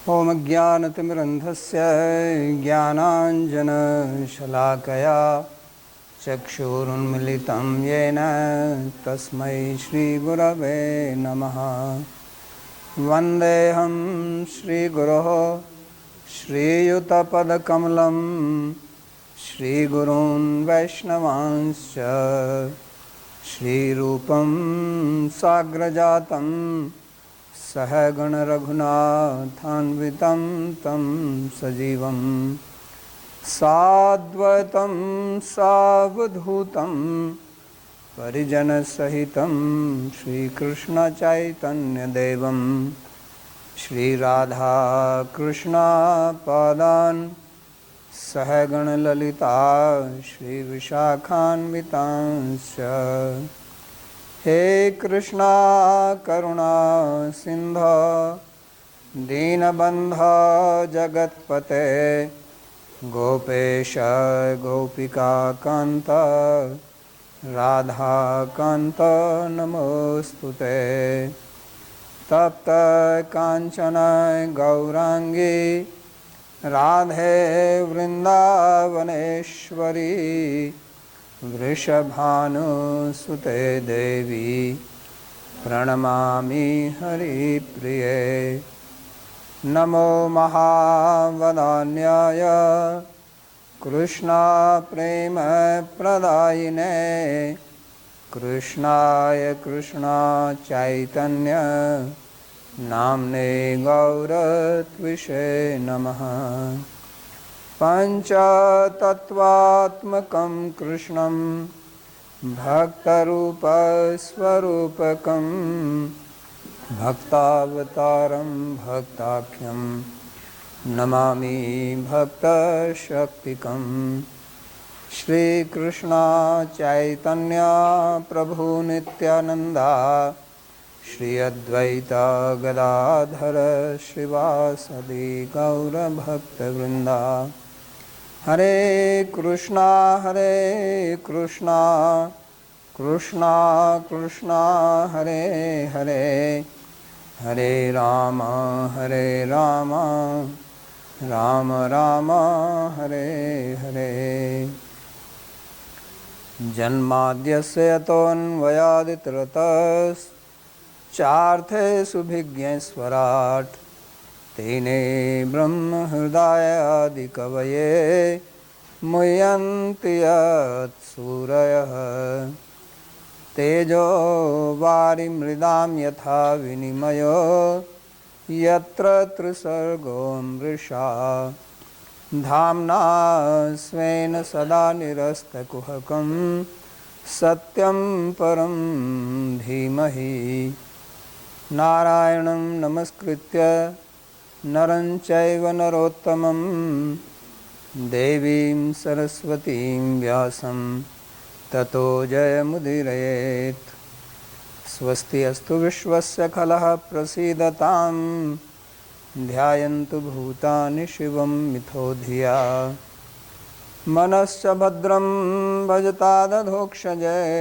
ॐ ज्ञानतिमिरन्धस्य ज्ञानाञ्जनशलाकया चक्षुरुन्मिलितं येन तस्मै श्रीगुरवे नमः। वन्देऽहं श्रीगुरोः श्रीयुतपदकमलं श्रीगुरून् वैष्णवांश्च श्रीरूपं साग्रजातं सहगणरघुनाथान्वितं तं सजीवं साद्वैतं सावधूतं परिजनसहितं श्रीकृष्णचैतन्यदेवं श्रीराधाकृष्णपादान् सहगणललिता श्रीविशाखान्वितांश्च। हे कृष्णा करुणा सिन्धो दीनबन्धो जगत्पते गोपेश गोपिकान्त राधाकान्त नमोस्तुते। तप्त काञ्चन गौरांगी राधे वृन्दावनेश्वरी वृषभानुसुते देवी प्रणमामि हरिप्रिये। नमो महावदान्याय कृष्णा प्रेम प्रदायिने कृष्णाय कृष्णा चैतन्य नाम्ने गौरत्विषे नमः। पंचतत्वात्मकं कृष्णं भक्तरूपस्वरूपकं भक्तावतारं भक्ताख्यं नमामि भक्तशक्तिकं। श्रीकृष्ण चैतन्य प्रभु नित्यानंदा श्री अद्वैत गदाधर श्रीवासदि गौरभक्तवृंदा। हरे कृष्णा कृष्णा कृष्णा हरे हरे हरे राम राम राम हरे हरे। जन्माद्यस्य यतोऽन्वयादितरतश्चार्थेषु भिज्ञेश्वराट् तेने ब्रह्महृदयादिकवये मुह्यन्ति यत्सूरयः। तेजो वारिमृदां यथा विनिमयो यत्र त्रिसर्गो मृषा धाम्ना स्वेन सदा निरस्तकुहकं सत्यं परं धीमहि। नारायणं नमस्कृत्य नरं चैव नरोत्तमं देवीं सरस्वतीं व्यासं ततो जयमुदीरयेत्। स्वस्ति अस्तु विश्वस्य खलः प्रसीदतां ध्यायन्तु भूतानि शिवं मिथो धिया। मनश्च भद्रं भजतादधोक्षजय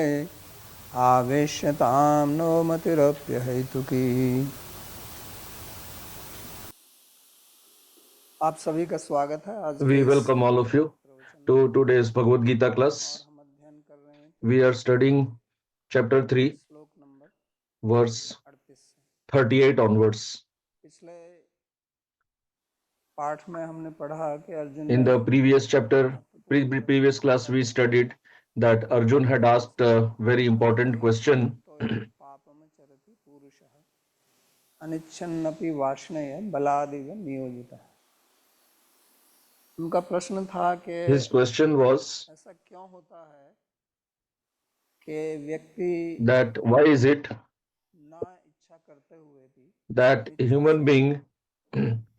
आवेश्यतां नो मतिरप्यहैतुकी। आप सभी का स्वागत है। आज We welcome all of you to today's Bhagavad Gita class. We are studying chapter 3, verse 38 onwards. पिछले पाठ में हमने पढ़ा कि Arjun In the previous chapter, previous class, we studied that Arjun had asked a very important question. पापमचरति पुरुषः अनिच्छन्नपि वाष्णेय बलादिव नियोजितः। उनका प्रश्न था कि His question was ऐसा क्यों होता है कि व्यक्ति that why is it ना इच्छा करते हुए भी that a human being,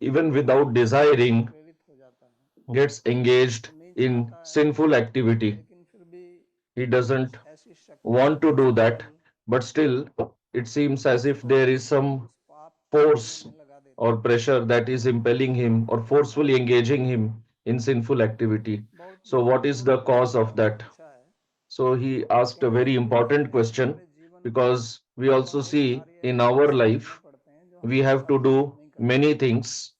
even without desiring, प्रेरित हो जाता है, gets engaged in sinful activity? लेकिन फिर भी He doesn't ऐसी शक्ति want to do that, but still it seems as if there is some force or pressure that is impelling him or forcefully engaging him in sinful activity. So what is the cause of that? So he asked a very important question, because we also see in our life we have to do many things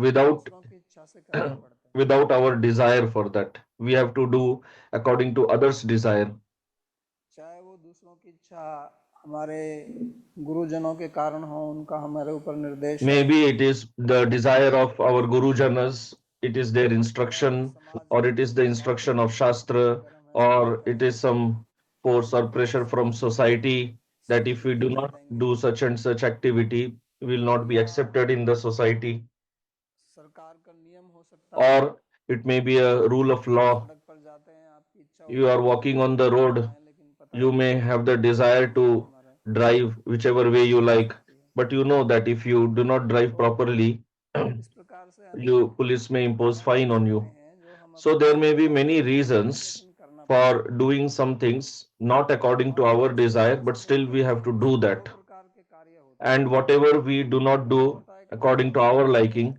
without दूसरों की इच्छा से करने पड़ते हैं। without our desire for that. We have to do according to others' desire. चाहे वो दूसरों की इच्छा हमारे गुरुजनों के कारण हो, उनका हमारे ऊपर निर्देश है, Maybe it is the desire of our Guru Janas, it is their या instruction, समाज or के it is the दबाव के instruction of कारण भी Shastra, अगर हम ऐसा or करते it हैं is some force or तो pressure from समाज में society that if we do स्वीकृति नहीं not देंगे, do such and such activity, we will not be या accepted in the society, सरकार का नियम हो सकता है or it may be a rule of आप law. सड़क पर जाते हैं, आपकी इच्छा You होती है are कि आप walking on दाहिने the मुड़ road, जाएं, लेकिन पता you चले may कि have the पुलिस desire वाले to हमारा drive whichever way you रोक like, सकती है। but you know that if you do not drive तो properly, इस प्रकार से you police may impose अनेक fine on आचरण you. हैं जो हम So अपनी there may be इच्छा से many नहीं करते, reasons लेकिन करना पड़ता for doing some things not according है। to और our मनुष्य desire, जन्म but से still होते we have हुए to do दो that. प्रकार के कार्य होते हैं। And whatever we do not एक do होता है कि जो according हम to our समझकर liking,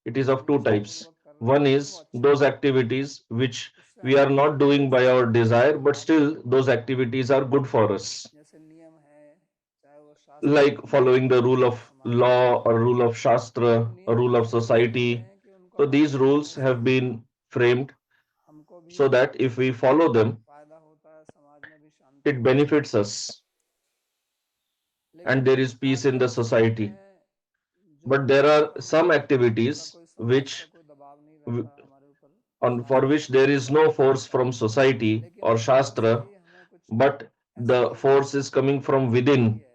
it is of two निष्ठा types. पूर्वक कर रहे हैं, One लेकिन वो is अच्छा those नहीं है, activities which उससे we हमें are not doing by our नुकसान होता desire, है but लाभ नहीं still होता। those activities are good for us, जैसे नियम है, चाहे वो शास्त्र like के नियम following हो the rule या of समाज के law नियम or हो, rule of तो वो Shastra or नियम rule of इसलिए बनाए गए society. हैं कि उनको So these पालन rules करने से have been framed हमको भी so that if we follow them, फायदा होता है, समाज में भी शांति it होती है। benefits us लेकिन and there is peace कार्य in the ऐसे होते society. हैं जो But there हम are कर some लेते हैं, उनका activities कोई समाज का which कोई दबाव नहीं w- रहता हमारे ऊपर, on for शास्त्र which के there नियम is के no कारण, force from society लेकिन or अंदर से Shastra, ही हमें कुछ but ऐसी the force is coming from प्रेरणा होती within, है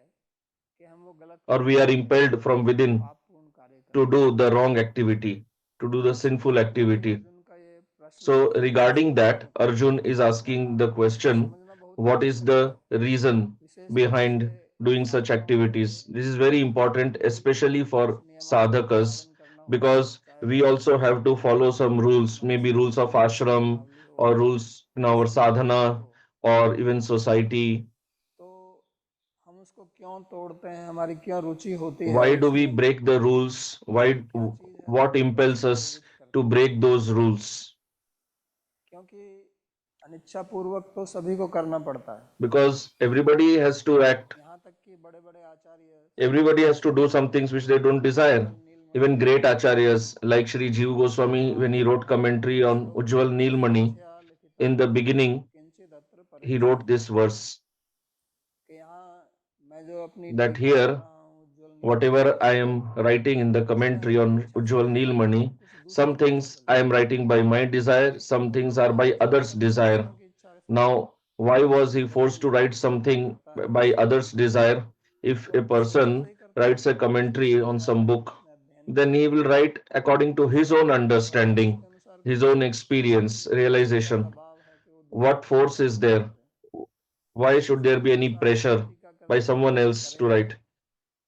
कि हम वो गलत or कार्य we are करते हैं, impelled from within पापपूर्ण कार्य to करते हैं। do the wrong activity, to do the sinful यही activity. अर्जुन का ये प्रश्न है So, कि ऐसा regarding क्यों that, होता है। Arjun is asking the इसको question, समझना बहुत what is आवश्यक है, the reason विशेष रूप से behind doing such साधकों के लिए, activities? This is very important, कि especially कुछ for नियमावली का sadhakas, पालन करना होता है, because चाहे we वो also have to follow some rules, maybe मनुष्य rules of जीवन की ashram नियमावली हो or rules in या our समाज की sadhana हो, or even society. तो हम उसको क्यों तोड़ते हैं, हमारी क्यों रुचि होती है Why do we उसमें, break the rules? Why, क्या चीज़ है जो what हमको impels उसमें us प्रवृत्त to करती है। break those rules? क्योंकि अनिच्छा पूर्वक तो सभी को करना पड़ता है, Because everybody has to act. यहाँ तक कि बड़े बड़े आचार्य Everybody has to do some things which they don't desire. Ujjwal Neelmani Even के great टीका लिखते acharyas हैं, like Sri Jiva Goswami, when he wrote commentary उनका on श्लोक है, Ujjwal Neelmani, यस्यास्या लिखितं in the beginning किंचित् अत्र he wrote परीक्षितम्, this verse कि यहाँ मैं जो अपनी that टीका लिख here, रहा हूँ उज्ज्वल नीलमणि whatever के, I am writing in the उसमें commentary अपनी on इच्छा से Ujjwal नहीं लिख रहा हूँ, Neelmani, कुछ some दूसरों की इच्छा things से I लिख am रहा हूँ। writing by my desire, some तो things are भगवान by Shri others' Krishna desire. दूसरों की इच्छा से लिखते Now, हैं, why was he लेकिन forced to write जो something करता है by उसको others' desire? If वो a अपनी श्रद्धा से person ही करता है, writes a उसने commentary on समझा some है, book, उसने अध्ययन then किया he है, will write according to his उसको own पता है understanding, उसके अनुसार his करना own है, experience, किसी का realization. दबाव है कि वो दूसरों What की इच्छा force से is नहीं there? करते, Why should there दूसरों be के any अनुसार वो pressure टीका by करते हैं someone तो वो else to करेंगे। write?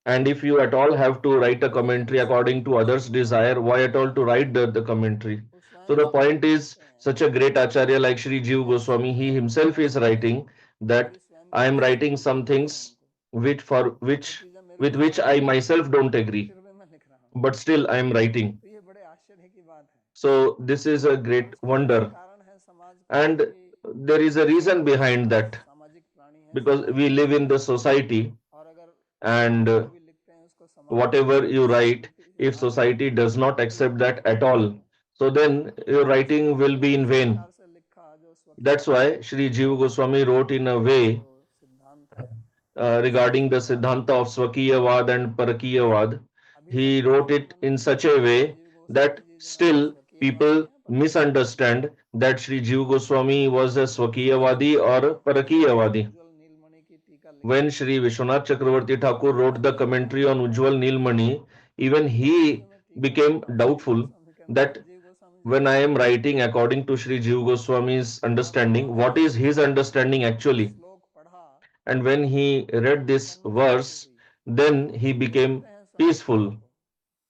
And if you at all have to write a लेकिन commentary Swami according ji to उस others' टीका को desire, जो why at all to लिखते write हैं the commentary? वो So स्वयं the स्वयं point नहीं is, लिखते हैं, such a great acharya like Sri Jiva या Goswami, संत he जो himself is ऐसे हैं writing वो that भी स्वयं I की am इच्छा से writing नहीं some लिखते हैं things उनको, which वो चीज़ें मेरे with को which मालूम I नहीं है, myself don't agree, फिर भी मैं लिख रहा हूँ। but still I am writing. तो ये बड़े आश्चर्य की बात है, So this is a और great उसका मुख्य wonder, कारण है समाज का, and क्योंकि there is a reason हम behind that, सामाजिक प्राणी हैं, because समाज we में live रहते in the हैं, society, और अगर and हम जो भी लिखते हैं उसको समाज whatever you write, स्वीकृति if ना दे society does not तो ये accept व्यर्थ that हो at जाता all, है। so then your तो इसलिए writing will उन्होंने be in इस vain. प्रकार से लिखा, जो That's स्वकीयता why Sri Jiva Goswami wrote in a का way जो सिद्धांत है उसको regarding the स्वीकार Siddhanta किया। of Swakiyavad and Parakiyavad. अभी तक He तो wrote लोग it in such a Shri way जीव that गोस्वामी जी जो हैं वो still स्वकीयवादी people हैं, परकीयवादी हैं, misunderstand that Sri Jiva Goswami was a Swakiyavadi or जिन्होंने Parakiyavadi. उज्जवल नीलमणि की टीका लिखी When है। Sri Vishwanath Chakravarti Thakur wrote the अभी ये commentary मानना on Ujjwal पड़ेगा Neelmani, even कि अभी he जो मैं टीका लिख became रहा हूँ जीव doubtful गोस्वामी के अनुसार, that जीव गोस्वामी जी when का I am लिखा है, writing according to Sri Jiva Goswami's और understanding, उन्होंने what is his understanding ये actually? श्लोक पढ़ा And when he तो read उनके this मन में शांति verse, हुई। then he जब वो लिखते became हैं स्वयं टीका peaceful. को,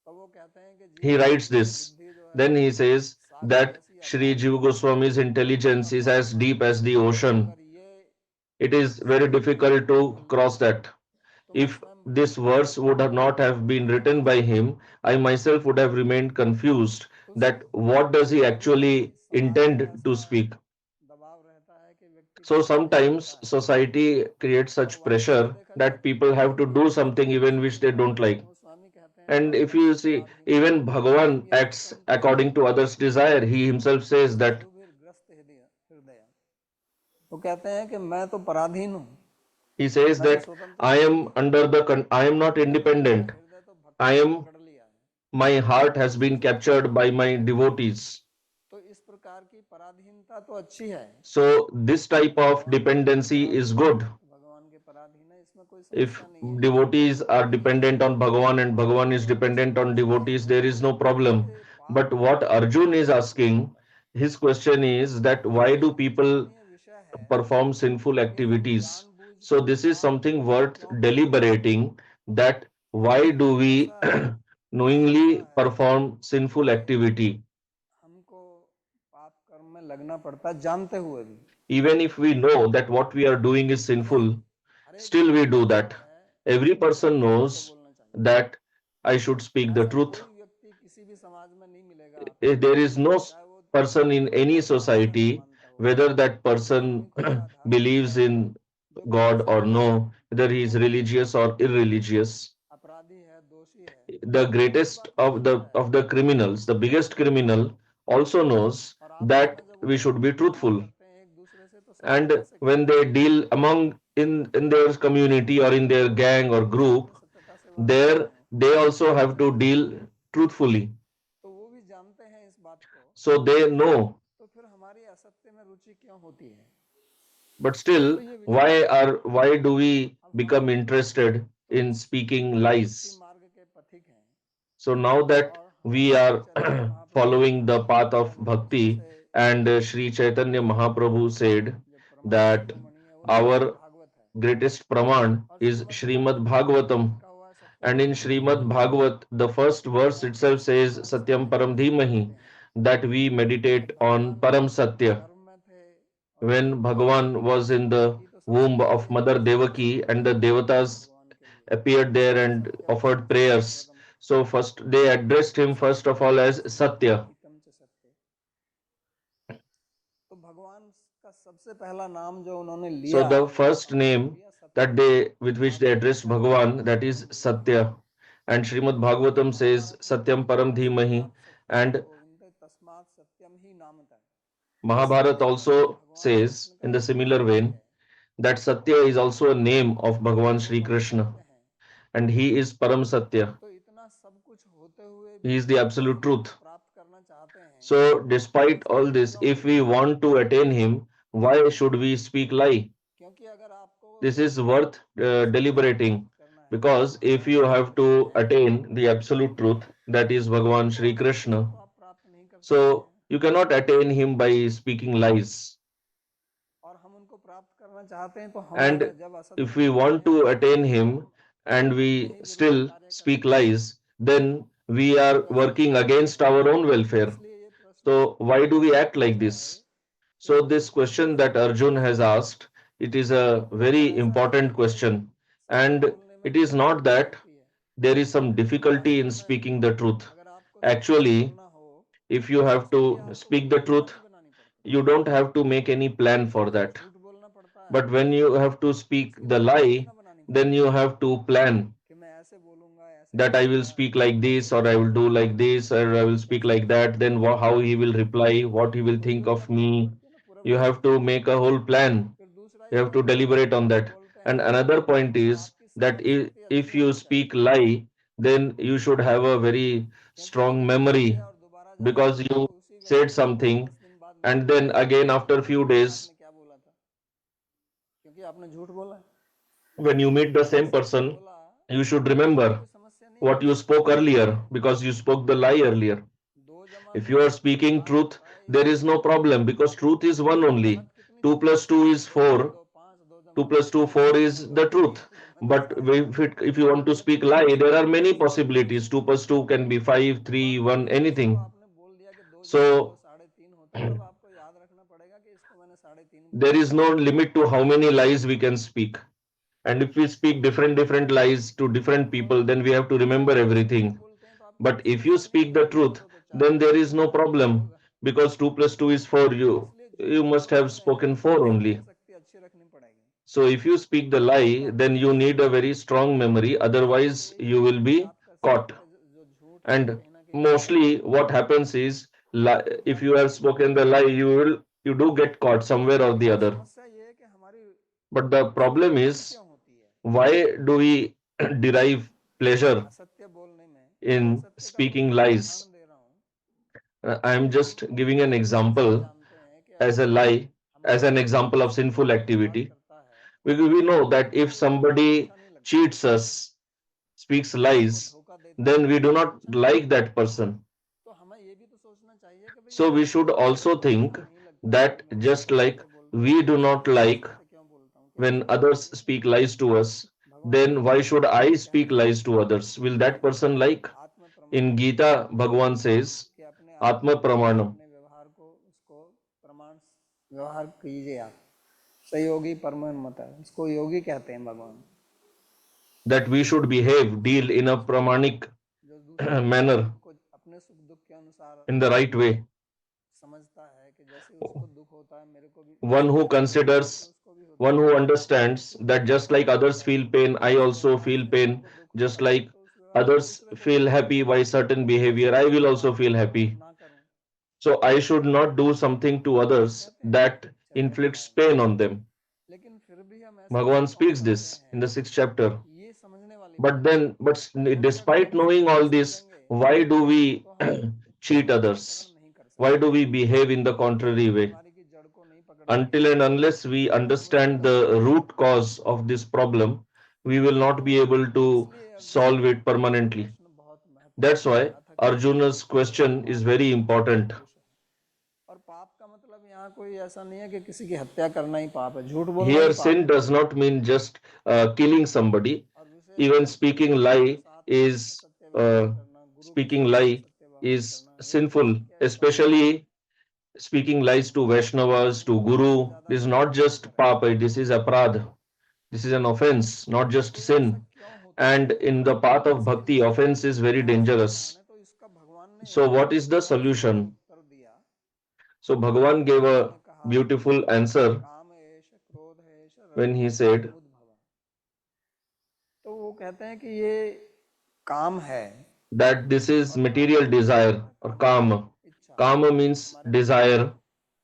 तो वो कहते हैं कि जीव He writes गोस्वामी की this. बुद्धि जो है Then he says Sagar that जैसी Sri अगाध है, Jiva Goswami's उसका intelligence is पार as नहीं deep है। as the ocean. अगर ये It is very श्लोक मैं difficult नहीं to बोलता cross that. तो मैं If स्वयं भ्रमित this हो verse जाऊंगा would have not have कि been क्या written चीज by है ये। him, I myself would have remained confused तो that what does he कभी कभी actually समाज में intend to ऐसा speak. दबाव रहता है कि व्यक्ति को So करना ही sometimes पड़ता है, society creates और such वास्तव में pressure देखा जाए that तो people have to ये do बहुत something even which आश्चर्य they की don't बात है। like. गोस्वामी कहते And if you see, even Bhagavan acts according to others' desire. He himself says that ग्रस्त हृदय, वो कहते हैं कि मैं तो पराधीन हूँ, he says मैं तो that स्वतंत्र I हूँ am नहीं, under the I am not independent. हृदय तो I भक्तों ने am पकड़ लिया है। my heart has been captured by my devotees. तो इस प्रकार की पराधीनता तो अच्छी है, So this type of dependency is good. भगवान के पराधीन है, इसमें कोई If समस्या नहीं है। devotees are dependent on Bhagavan and Bhagavan is dependent on devotees, there is no problem. But what Arjun is asking, his question is that why do people चिंतनीय विषय है perform sinful कि हम activities? जानबूझ So के this is पाप something कर्म worth क्यों करते हैं? deliberating, that why do we ऐसा knowingly होता है, perform sinful activity? हमको पाप कर्म में लगना पड़ता है जानते हुए भी। Even if we know that what we are doing is sinful, हर एक still we व्यक्ति do जानता that. है Every कि मुझे person सत्य knows बोलना चाहिए। that I should speak the ऐसा truth. कोई व्यक्ति किसी भी समाज में नहीं मिलेगा आपको, There is no चाहे वो person in any भगवान में society, मानता हो, whether that दुनिया में person ही कोई आधार्मिक believes है in जो कभी God or सत्य no, whether he is को नहीं religious or irreligious. अपराधी है, दोषी है, The वो इस greatest बात को जानता है। of the criminals, the biggest criminal, also knows और आपस that में जब वो we should be व्यवहार truthful. करते हैं एक दूसरे से तो सत्य And कैसे when कहेंगे? they deal among in their community or in their gang or group, अपनी सत्यता से बात कर there रहे हो, they also have to deal truthfully. तो वो भी जानते हैं इस बात को, So they know, तो फिर हमारी असत्य में रुचि क्यों होती है? but still, तो ये विचार why do we अब become हम interested तो in इस speaking भक्ति lies? मार्ग के पथिक हैं, So now that और we हमारे Shri are Chaitanya Mahaprabhu following the path of ने bhakti, सबसे and Sri Chaitanya Mahaprabhu said जो प्रमाण that शिरोमणि है वो श्रीमद् our भागवत है, greatest praman और is श्रीमद् Śrīmad भागवत में Bhagavatam. लिखा हुआ है सत्यम And in परम Śrīmad धीमहि, Bhagavat, the first verse हम itself says परम Satyam सत्य पर Param चिंतन Dhimahi, करते हैं। that we जब meditate on भगवान Param Satya. गर्भ में थे और When देवताओं Bhagavan was in the की तो सबसे womb पहली of Mother अरज Devaki and the Devatas भगवान के लिए appeared there and Satyam offered Satyam prayers. वदम, So first they addressed him first of all as Satya. हितम च सत्य। तो भगवान का सबसे पहला नाम जो उन्होंने So लिया, the first अपने को name लिया सत्य। that they with which they Bhagavat में addressed क्या लिखा है? Bhagavan, that is सत्यम परम Satya. धीमहि। And Srimad Bhagavatam says Mahabharat में भी Satyam लिखा Param हुआ है Dhimahi. सत्यात् सत्यम And गोविंद तस्मात् सत्यम ही नामतः। ये Mahabharat सत्य also भगवान says कृष्ण का in the एक नाम similar भी vein है, that Satya is also a name of Bhagavan वो Shri परम Krishna, सत्य है। and he is Param Satya. तो इतना सब कुछ होते हुए He भी is the अगर absolute हम truth. उनको प्राप्त करना चाहते हैं So तो despite ऐसा all this, क्यों if करना we पड़ता है? want to attain him, why should we speak lie? क्योंकि अगर आपको This is worth सत्य को deliberating, प्राप्त करना है, because if भगवान you Shri have Krishna to है, attain the absolute truth, that is Bhagavan तो Shri असत्य से Krishna, तो आप प्राप्त नहीं कर सकते so हैं, you cannot attain him by speaking lies. और हम उनको प्राप्त करना चाहते हैं तो हमारे And जब असत्य if we बोलते want हैं to तो attain हम him and अपने we ही विरुद्ध still कार्य speak करते हैं, lies, then we तो are कैसे working होगा? against our own welfare. इसलिए ये प्रश्न So why do we act like पूछा है this? कि So हमें this question that Arjun has asked, it is a very ऐसा है important कि question. सत्य And बोलने में it is थोड़ी not दिक्कत that होती है। there is some difficulty in वास्तव में speaking the truth. अगर आपको सत्य Actually, बोलना हो if you तो have उसके लिए to आपको speak कोई the योजना truth, नहीं बनानी पड़ती, you don't have to make any plan for that. झूठ बोलना पड़ता है But when you have to तो speak उसके the लिए कोई lie, योजना बनानी then पड़ती you है have to plan कि मैं ऐसे बोलूंगा, ऐसे that I will करूंगा, speak like ऐसे this, or I will करूंगा, do like this, or I will speak कैसे like कैसे that, then करूंगा, how he will reply, what he will कोई think योजना of बनानी me. पड़ती है ना पूरा You विचार have to करके। make a whole plan. फिर दूसरा You ये have है to कि जब deliberate आप on झूठ that. बोलते And हैं another point तो is आपकी that स्मरण शक्ति if अच्छी you होनी चाहिए, speak lie, then you should have a very क्योंकि strong आपने बोल memory, दिया और दोबारा because जाएंगे you तो उसी said व्यक्ति को something 10 दिन बाद and मिलेंगे then तो again पूछेंगे after कि few बताइए days आपने क्या बोला था, क्योंकि आपने झूठ बोला है। when you meet the अगर same सत्य person, बोला you should तो remember कोई समस्या नहीं what you आती। spoke earlier, because you spoke the lie earlier. दो जमा If दो you are speaking 4 truth, होता है, there इसमें is no problem, because truth is one इसमें only. गलत कितनी 2 चीजें plus होती 2 हैं, is 2 जमा 4. 2 5, 2 2 जमा 2 plus 2 10, 4 2 is जमा 2 the 20, truth. 2 जमा 2 But 60। if you want to ये तो speak lie, गलत there are चीजें many हैं, इसमें कोई possibilities. समस्या 2 नहीं plus है। 2 can be 5, 3, मान 1, लीजिए किसी को anything. आपने बोल दिया कि 2 जमा 2 So 3.5 होता है, तब आपको याद रखना पड़ेगा कि इसको मैंने 3.5 there बोला is था। no limit to how many lies we can speak. And if we speak different lies to different तो people, then we have to जब remember आप सत्य everything. बोलते हैं तो आपको But कोई if you समस्या नहीं speak होती the कि 2 truth, जोड़ो तो 4 then होगा, there is 4 no जोड़ो तो 6 problem, होगा। because 2 plus 2 is 4. इसलिए You झूठ must बोलने have में spoken 4 only. स्मरण शक्ति अच्छी रखनी पड़ेगी। So if you speak the तब lie, आप then you need a very strong memory, झूठ बोल के otherwise एक you बात will को be याद कर caught. सकते हैं, And mostly what happens is, if you have spoken the lie, you do get caught somewhere or the other. समस्या ये है कि हमारी But the problem गलती is, क्यों होती है why do we derive pleasure असत्य बोलने में? मैं in असत्य का कोई speaking भी lies? उदाहरण दे रहा हूँ I am कि just giving an हम सब example जानते हैं कि as अगर a lie, हमारे as an साथ कोई example of किसी sinful प्रकार का व्यवहार activity. करता है We know तो that हमको if वो व्यवहार somebody अच्छा नहीं लगता, cheats us, speaks वो हमको lies, धोखा देता है then we तो do हमको not अच्छा नहीं like लगता। that person. तो हमें ये भी तो सोचना चाहिए कि भाई So अगर we should मेरे also को अच्छा think नहीं लगता है कि that मेरे साथ just like असत्य बोलते हैं we तो do मैं not उसको like असत्य क्यों बोलता हूँ, क्या when ऐसा होना others चाहिए? speak lies to us, भगवान then why गीता में should I कह speak रहे हैं lies to others? Will कि that person like? आत्म In प्रमाणम Gita, Bhagavan says, कि अपने आप Atma को Pramanam, अपने व्यवहार को उसको प्रमाण व्यवहार कीजिए आप। सहयोगी परम मत है, इसको योगी कहते हैं भगवान, that we should behave, deal in a pramanik जो दूसरे के सुख manner, दुख को अपने सुख दुख के अनुसार in the right way. समझता है कि जैसे उसको दुख होता है मेरे को भी, One जैसे who मेरे को दुख होता है वैसे considers, उसको भी होता one है, who understands that उसको just भी like दुख others होता है। feel pain, I जिस also व्यवहार feel से मेरे pain. को दुख Just होता है like तो उस व्यवहार को others दूसरे को भी feel होता है, happy by certain तो ऐसा behavior, I गलत will also व्यवहार feel happy. ना करूं। So I should not do something to others कहते हैं that inflicts Chaitanya pain on them. लेकिन फिर भी हम ऐसा Bhagavan क्यों speaks करते this in हैं, the sixth chapter. ये समझने वाली But बात है। then, हम जब despite ढंग से knowing नहीं all this, समझेंगे why do we तो हम cheat निराकरण others? नहीं कर Why do सकते, we behave in the contrary way? बीमारी की जड़ को नहीं पकड़ Until सकेंगे। and unless we हम उसका understand the समाधान नहीं root कर cause पाएंगे। of this problem, we will not तो be able to इसलिए अर्जुन solve का it permanently. प्रश्न बहुत That's महत्वपूर्ण why आया था कि Arjuna's कौन सा question is पाप है very कौन सा important. पुरुष है। और पाप का मतलब यहाँ कोई ऐसा नहीं है कि किसी की हत्या करना ही पाप है, झूठ बोलना भी Here, पाप sin है। does not mean just killing somebody. और विशेष Even तौर पे speaking दूसरों के lie साथ is असत्य व्यवहार करना, गुरु के speaking साथ lie असत्य व्यवहार is करना, ये sinful, पाप क्या है? पाप है। especially speaking lies to Vaishnavas, to इससे Guru. ज्यादा This is बड़ा not पाप just और है। papa, this is aparadh. This is an offense, not just तो ऐसा sin. क्यों होता And है, in the path of इसके bhakti, लिए offense is very क्या समाधान dangerous. है? तो इसका भगवान ने So, what is the बहुत सुंदर solution? उत्तर दिया। So, Bhagavan gave a उन्होंने कहा beautiful answer काम एष क्रोध एष when he रजोगुण said समुद्भव। तो वो कहते हैं कि ये काम है, that this is और काम material का मतलब क्या desire होता है? or काम का मतलब kama. इच्छा, Kama means हमारे desire,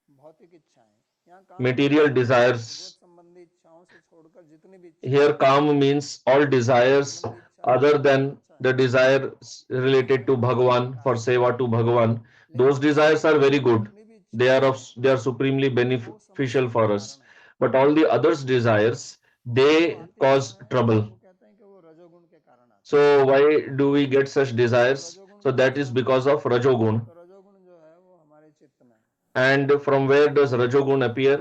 भौतिक इच्छाएं। यहाँ काम का material मतलब भगवत desires. संबंधी इच्छाओं से छोड़कर जितनी भी इच्छाएं Here, हैं, kama means all भगवत desires संबंधी इच्छा से other छोड़कर than अच्छा the है, desire उसमें related to कोई बुराई Bhagavan for कार्य नहीं seva है। to Bhagavan. लेकिन Those उससे desires are ऊपर very की good. जितनी भी They इच्छाएं are हैं they are supremely वो beneficial समस्या का for कारण us. है। But all the others desires, और जो they आती क्यों cause है? trouble. वो कहते हैं कि वो रजोगुण के कारण आती है। So why do we get such तो desires? रजोगुण So कहाँ that से is आता because है? of Rajogun. तो रजोगुण जो है वो हमारे चित्त में है। And from where does Rajogun तो appear?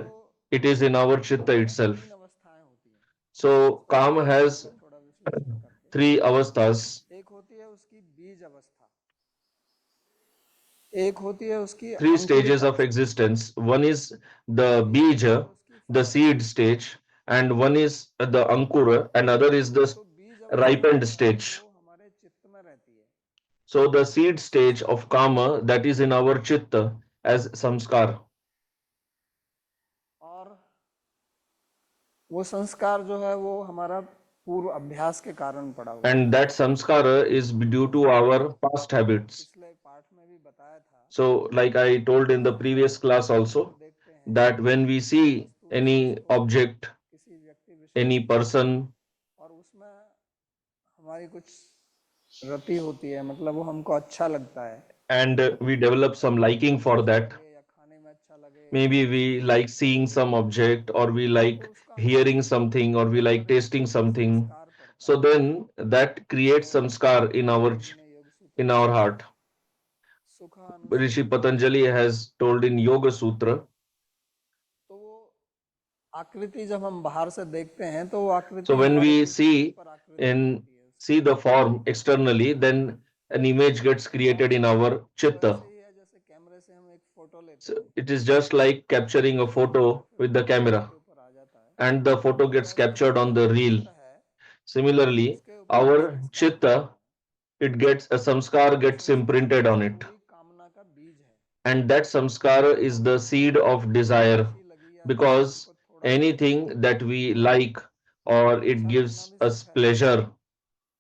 It is in our Chitta में तीन itself. अवस्थाएं होती हैं, So उसको Kama समझते हैं has अगर थोड़ा विश्लेषण करके। three avasthas, एक होती है उसकी बीज अवस्था, एक होती है उसकी three अंकुरित stages of अवस्था, existence. One is the एक होती है bija, उसकी the फल seed अवस्था। stage, and one is the ankura, another is the तो बीज अवस्था ripened जो है stage. वो हमारे चित्त में रहती है, So the seed stage संस्कार of के रूप Kama, में। that is in our Chitta as samskar. और वो संस्कार जो है वो हमारा पूर्व अभ्यास के कारण पड़ा हुआ है। And that samskara is due to our past habits. पिछले पाठ में भी बताया था So, like I told in the कि जब previous हम class किसी चीज को also, देखते हैं, that when we किसी see वस्तु विशेष any को, object, किसी व्यक्ति विशेष any को, person, और उसमें हमारी कुछ रति होती है, मतलब वो हमको अच्छा लगता है, and we develop some देखने liking में for अच्छा that, लगे या खाने में अच्छा लगे, maybe we like seeing some object, or we तो like उसका hearing something, or we like हमारे tasting चित्त में something. संस्कार पड़ता So है। then that creates तो samskar in पतंजलि ने योग सूत्र in में our कहा heart. Rishi सुखानुस्यूत Patanjali has told in Yoga Sutra. तो वो आकृति जब हम बाहर से देखते हैं तो वो So आकृति when हमारे we चित्त के see ऊपर आकृति and बनती है उसकी। see the form externally, then an image gets created in our वो chitta. ऐसे ही है जैसे कैमरे से हम एक फोटो लेते So हैं it is just like तो capturing a कैमरा जो है photo फिर with वो the कागज camera, के ऊपर आ जाता है। and the photo तो gets वैसे ही captured on हमारा the जो reel. चित्त है Similarly, उसके ऊपर हम our संस्कार करते chitta, हैं, it gets a samskar और वो gets संस्कार imprinted on हमारी it, बुरी कामना का बीज है। and that samskara is जब the हमको seed कोई of चीज desire, अच्छी लगी या because हमको थोड़ा भी अच्छा anything लगा, that we like or it अच्छा लगना gives भी us सुख है, pleasure,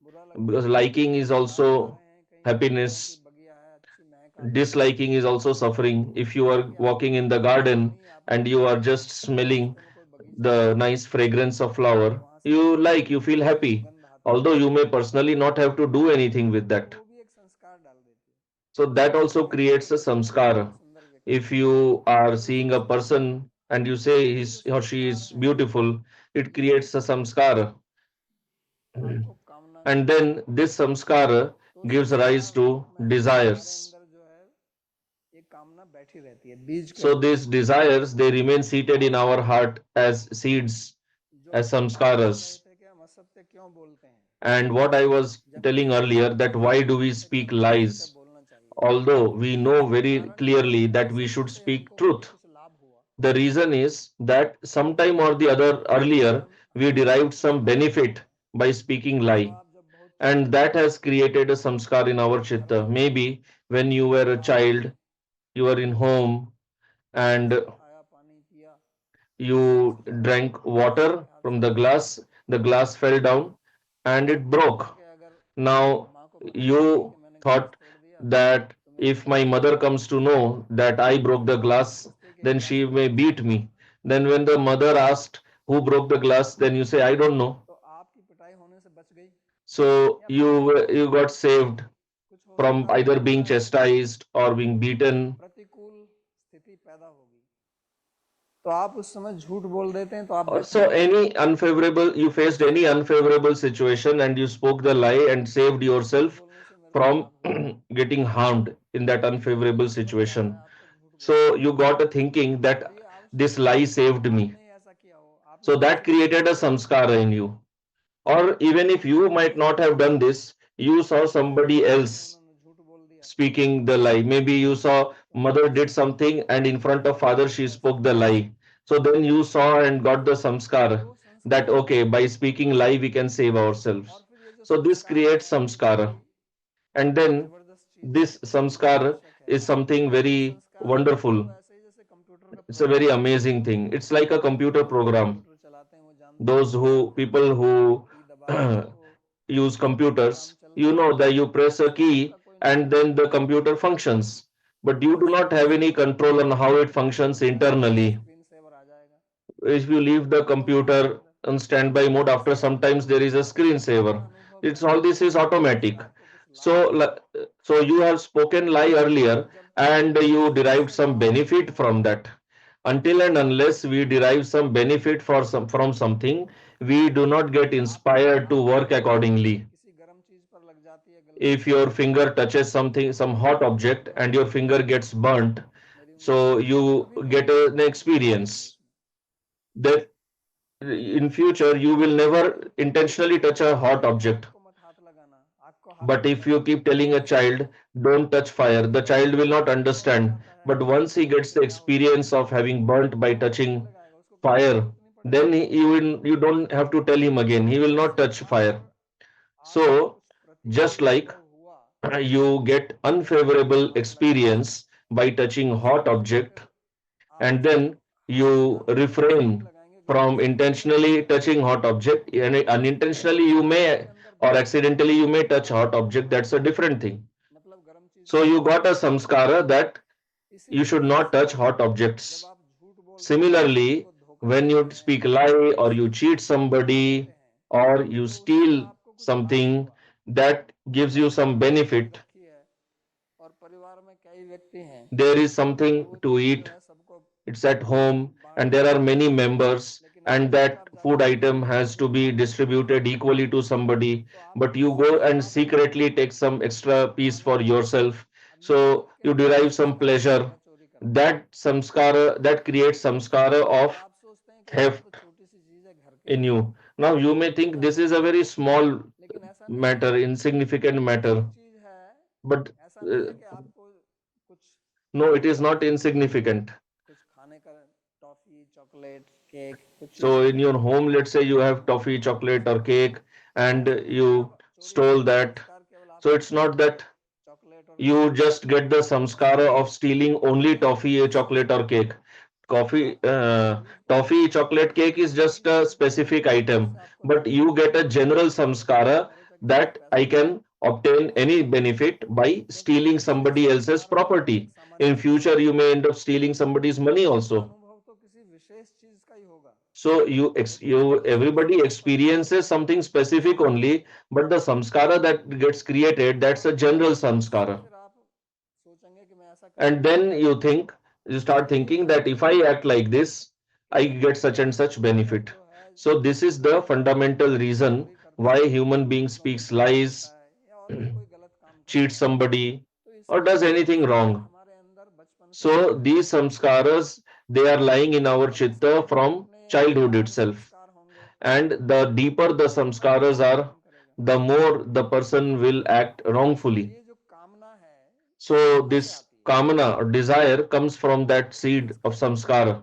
बुरा लगना because भी सुख है, liking is हम जा also रहे हैं happiness. Disliking is also suffering. If you are walking in the garden and you are just smelling the nice fragrance of flower, you feel happy, although you may personally not have to do anything with that. So that also creates a samskara. If you are seeing a person and you say he's or she is beautiful, it creates a samskara. And then this samskara gives rise to desires. So these desires, they remain seated in our heart as seeds, as samskaras. And what I was telling earlier, that why do we speak lies? Although we know very clearly that we should speak truth. The reason is that sometime or the other earlier we derived some benefit by speaking lie, and that has created a samskar in our chitta. Maybe when you were a child, you were in home and you drank water from the glass fell down and it broke. Now you thought that if my mother comes to know that I broke the glass, then she may beat me. Then when the mother asked who broke the glass, then you say, I don't know. So you got saved from either being chastised or being beaten. So any unfavorable, you faced any unfavorable situation and you spoke the lie and saved yourself from getting harmed in that unfavorable situation. So you got a thinking that this lie saved me. So that created a samskara in you. Or even if you might not have done this, you saw somebody else speaking the lie. Maybe you saw mother did something and in front of father she spoke the lie. So then you saw and got the samskar that okay, by speaking lie we can save ourselves. So this creates samskara. And then this samskar is something very wonderful. It's a very amazing thing. It's like a computer program. Those who people who use computers, you know that you press a key and then the computer functions, but you do not have any control on how it functions internally. If you leave the computer on standby mode, after sometimes there is a screensaver. It's all this is automatic. So, so you have spoken lie earlier and you derived some benefit from that. Until and unless we derive some benefit from something, we do not get inspired to work accordingly. If your finger touches something, some hot object, and your finger gets burnt, so you get an experience that in future you will never intentionally touch a hot object. But if you keep telling a child don't touch fire, the child will not understand. But once he gets the experience of having burnt by touching fire, then you don't have to tell him again, he will not touch fire. So just like you get unfavorable experience by touching hot object, and then you refrain from intentionally touching hot object, and unintentionally you may or accidentally you may touch hot object, that's a different thing. So you got a samskara that you should not touch hot objects. Similarly, when you speak lie or you cheat somebody or you steal something that gives you some benefit, there is something to eat, it's at home and there are many members and that food item has to be distributed equally to somebody, but you go and secretly take some extra piece for yourself, so you derive some pleasure. That samskara, that creates samskara of theft in you. Now you may think this is a very small matter, insignificant matter, but uh, no, it is not insignificant. So in your home, let's say you have toffee, chocolate, or cake, and you stole that. So it's not that you just get the samskara of stealing only toffee, chocolate, or cake. Coffee, toffee, chocolate, cake is just a specific item, but you get a general samskara that I can obtain any benefit by stealing somebody else's property. In future, you may end up stealing somebody's money also. अनुभव तो किसी विशेष चीज का ही होगा, So you everybody experiences something specific only, but the samskara that gets created, that's a general उससे samskara. फिर आप सोचेंगे कि मैं ऐसा And करूंगा then you start thinking that if I act like this, I get such and such benefit. जो है So this is the fundamental reason चोरी करता why है, human being दूसरों को speaks ठग देता lies, है या और भी कोई गलत काम cheats करता है, somebody, तो or इसके does ये anything संस्कार wrong. हमारे अंदर बचपन से So जुड़े हुए these हैं। samskaras, they are lying in our और इसके chitta जो from अपने childhood बाहर itself. संस्कार होंगे And the deeper the वो हमारे samskaras अंदर are, काम करेगा। the more the person will act और wrongfully. ये जो कामना है ये So कहाँ से this आती है, kamana or desire comes from that seed इसका of क्या मतलब, samskara.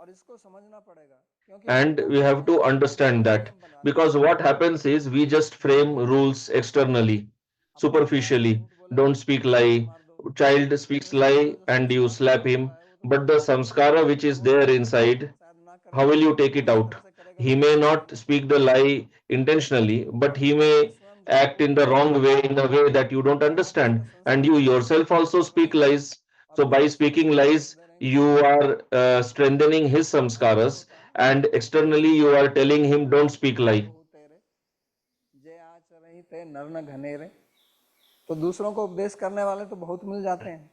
और इसको समझना पड़ेगा, क्योंकि हम And क्या we करते have हैं, to अपने understand लिए that, नियम बना लेते because हैं, what happens is we just frame rules externally, अपना क्या है, superficially. झूठ बोलेगा Don't तो speak थप्पड़ lie. मार दो, Child speaks लेकिन इसके अंदर lie जो and you संस्कार slap पैदा him. होता है वो तो But the दूसरा है। samskara which अब is वो there गलत काम inside, शायद ना how करेगा, will you take वो it इस out? तरह से करेगा He कि may दूसरा not समझ में speak आए। the lie intentionally, but he और may स्वयं झूठ act in बोलते the हैं wrong way, in a way that you don't तो वहां पे उसका understand. And संस्कार you पैदा होता yourself है कि also झूठ speak नहीं बोलना, lies. और So फिर by वो स्वयं speaking झूठ lies, बोलते रहेंगे। you are strengthening his ऐसा भी samskaras, होता है and कि externally you संस्कार are होते हैं telling कि him don't speak नर lie. बहु तेरे, जे आचरहि ते नर न घनेरे। तो दूसरों को उपदेश करने वाले तो बहुत मिल जाते हैं,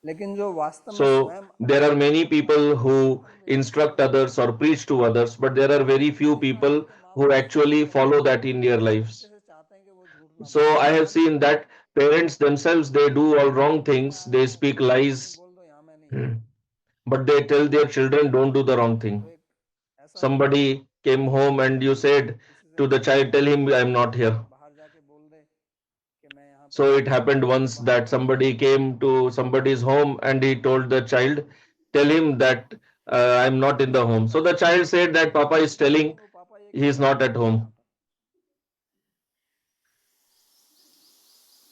लेकिन जो वास्तव में So स्वयं there are अनुवर्तन many करता है people वो बहुत who कम मिलते हैं। instruct others or preach to others, but there are very few देखा है people कि माँ who बाप स्वयं actually जो है follow that in their वो इस तरीके lives. से चाहते हैं कि वो झूठ ना So बोले, I have स्वयं seen झूठ that बोलते हैं parents themselves, they do all wrong कि मैं things, आया they हूँ, speak कहीं lies, बोल दो यहाँ मैं नहीं हूँ। but they tell their children don't do the wrong तो thing. एक ऐसा हुआ Somebody came home and you said किसी से to the कहने child, लगा tell कि him I'm not here. बाहर जाके बोल दे कि मैं यहाँ पे So नहीं it हूँ, happened तो once बाहर that वाले बोल somebody देंगे came to somebody's home and he told the child, tell him that I'm not in the home. So the child said that Papa is telling लेकिन वो पापा ये he कह is रहे हैं कि not मैं at हूँ home. यहाँ पर।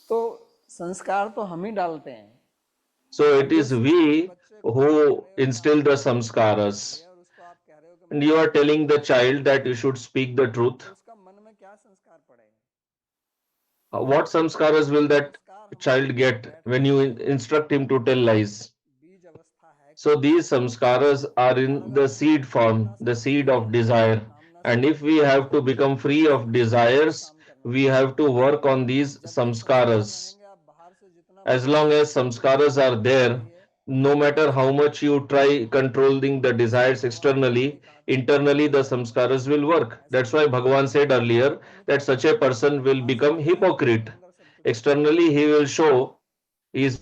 तो संस्कार तो हम ही डालते हैं। So अब it is जिस we बच्चे को आप कह who रहे हो कि instill आपने the झूठ नहीं बोलना चाहिए samskaras. और उसको आप कह रहे हो कि And मैं you are सत्य telling the बोलूंगा, child that you should speak the truth. तो उसका मन में क्या संस्कार पड़ेगा? What samskaras will that संस्कार हमारे child अंदर get बैठ when you जाते हैं। instruct him to tell lies? बीज अवस्था है So कामना these की, samskaras are और in अगर the हम seed कामना form, से the seed फ्री of होना है, desire. कामना से And if we मुक्त होना have है, to become free तो of संस्कारों पे desires, काम करना we पड़ेगा। have to work on these जब तक संस्कार samskaras. रहेंगे, आप बाहर से जितना As मर्जी long as samskaras are control there, करिए, no वो matter कुछ how नहीं much होगा। you try controlling the इसीलिए desires भगवान ने ये externally, नहीं कहा था कि आप internally the हिंसा करो, samskaras will work. ऐसा That's नहीं why कहा था। Bhagavan said earlier उन्होंने that क्या such कहा? a person will बाहर से become दिख रहा है लेकिन hypocrite. अंदर सब कुछ गड़बड़ है। Externally, he will show he is